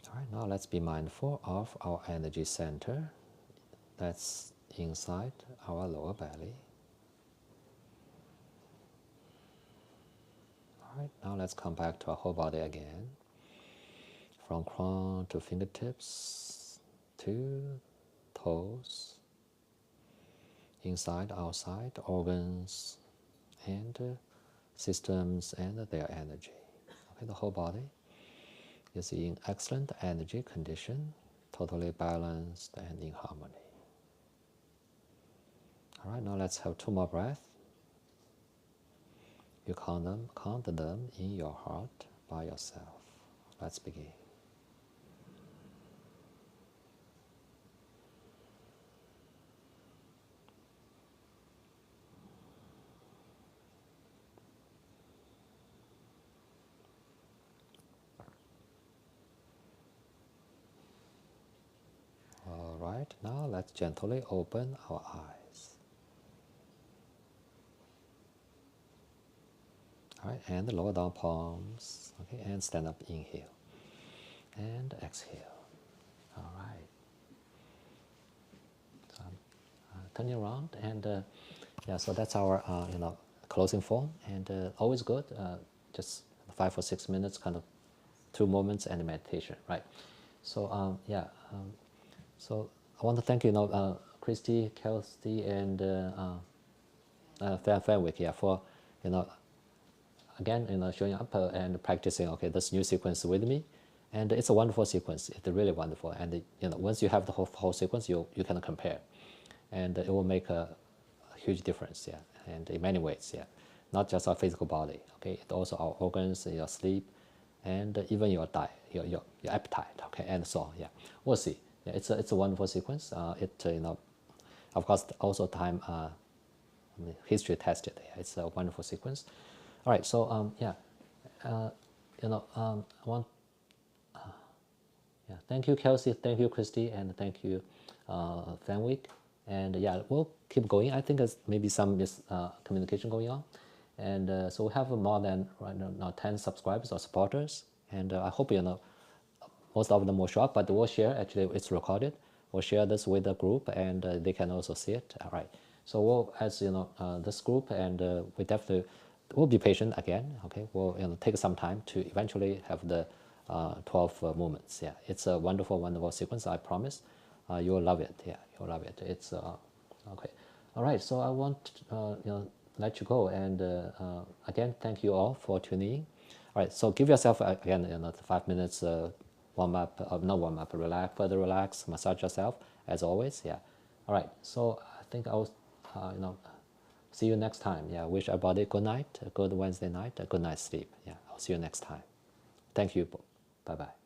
All right, now let's be mindful of our energy center that's inside our lower belly. All right, now let's come back to our whole body again. from crown to fingertips to toes, inside, outside, organs and systems and their energy. Okay, the whole body is in excellent energy condition, totally balanced and in harmony. All right, now let's have 2 more breaths. You count them in your heart by yourself. Let's begin. All right, now let's gently open our eyes. All right, and lower down palms. Okay, and stand up, inhale. And exhale. All right. So turning around and yeah, so that's our closing form, and always good. Just 5 or 6 minutes, kind of 2 moments and meditation, right? So yeah, so I want to thank Christy, Kelsey, and Fanwick, yeah, for again showing up and practicing this new sequence with me, and it's a wonderful sequence. It's really wonderful, and once you have the whole sequence, you can compare, and it will make a huge difference, yeah, and in many ways, yeah, not just our physical body, okay, it also our organs, your sleep, and even your diet, your appetite, okay, and so on, yeah, we'll see. Yeah, it's a wonderful sequence. Of course, also time history tested. Yeah, it's a wonderful sequence. All right, so yeah, I want yeah, thank you, Kelsey, thank you, Christy, and thank you, Fenwick. And yeah, we'll keep going. I think there's maybe some communication going on. And so we have more than right now 10 subscribers or supporters. And I hope most of them will show up, but we'll share. Actually, it's recorded. We'll share this with the group, and they can also see it. All right. So we'll, as this group, and we definitely will be patient again. Okay. We'll take some time to eventually have the 12 movements. Yeah. It's a wonderful, wonderful sequence. I promise. You'll love it. Yeah. You'll love it. It's okay. All right. So I want let you go, and again, thank you all for tuning in. All right. So give yourself again 5 minutes. Warm up, not warm up, relax, further relax, massage yourself as always. Yeah. All right. So I think I'll, see you next time. Yeah. Wish everybody good night, a good Wednesday night, a good night's sleep. Yeah. I'll see you next time. Thank you. Bye bye.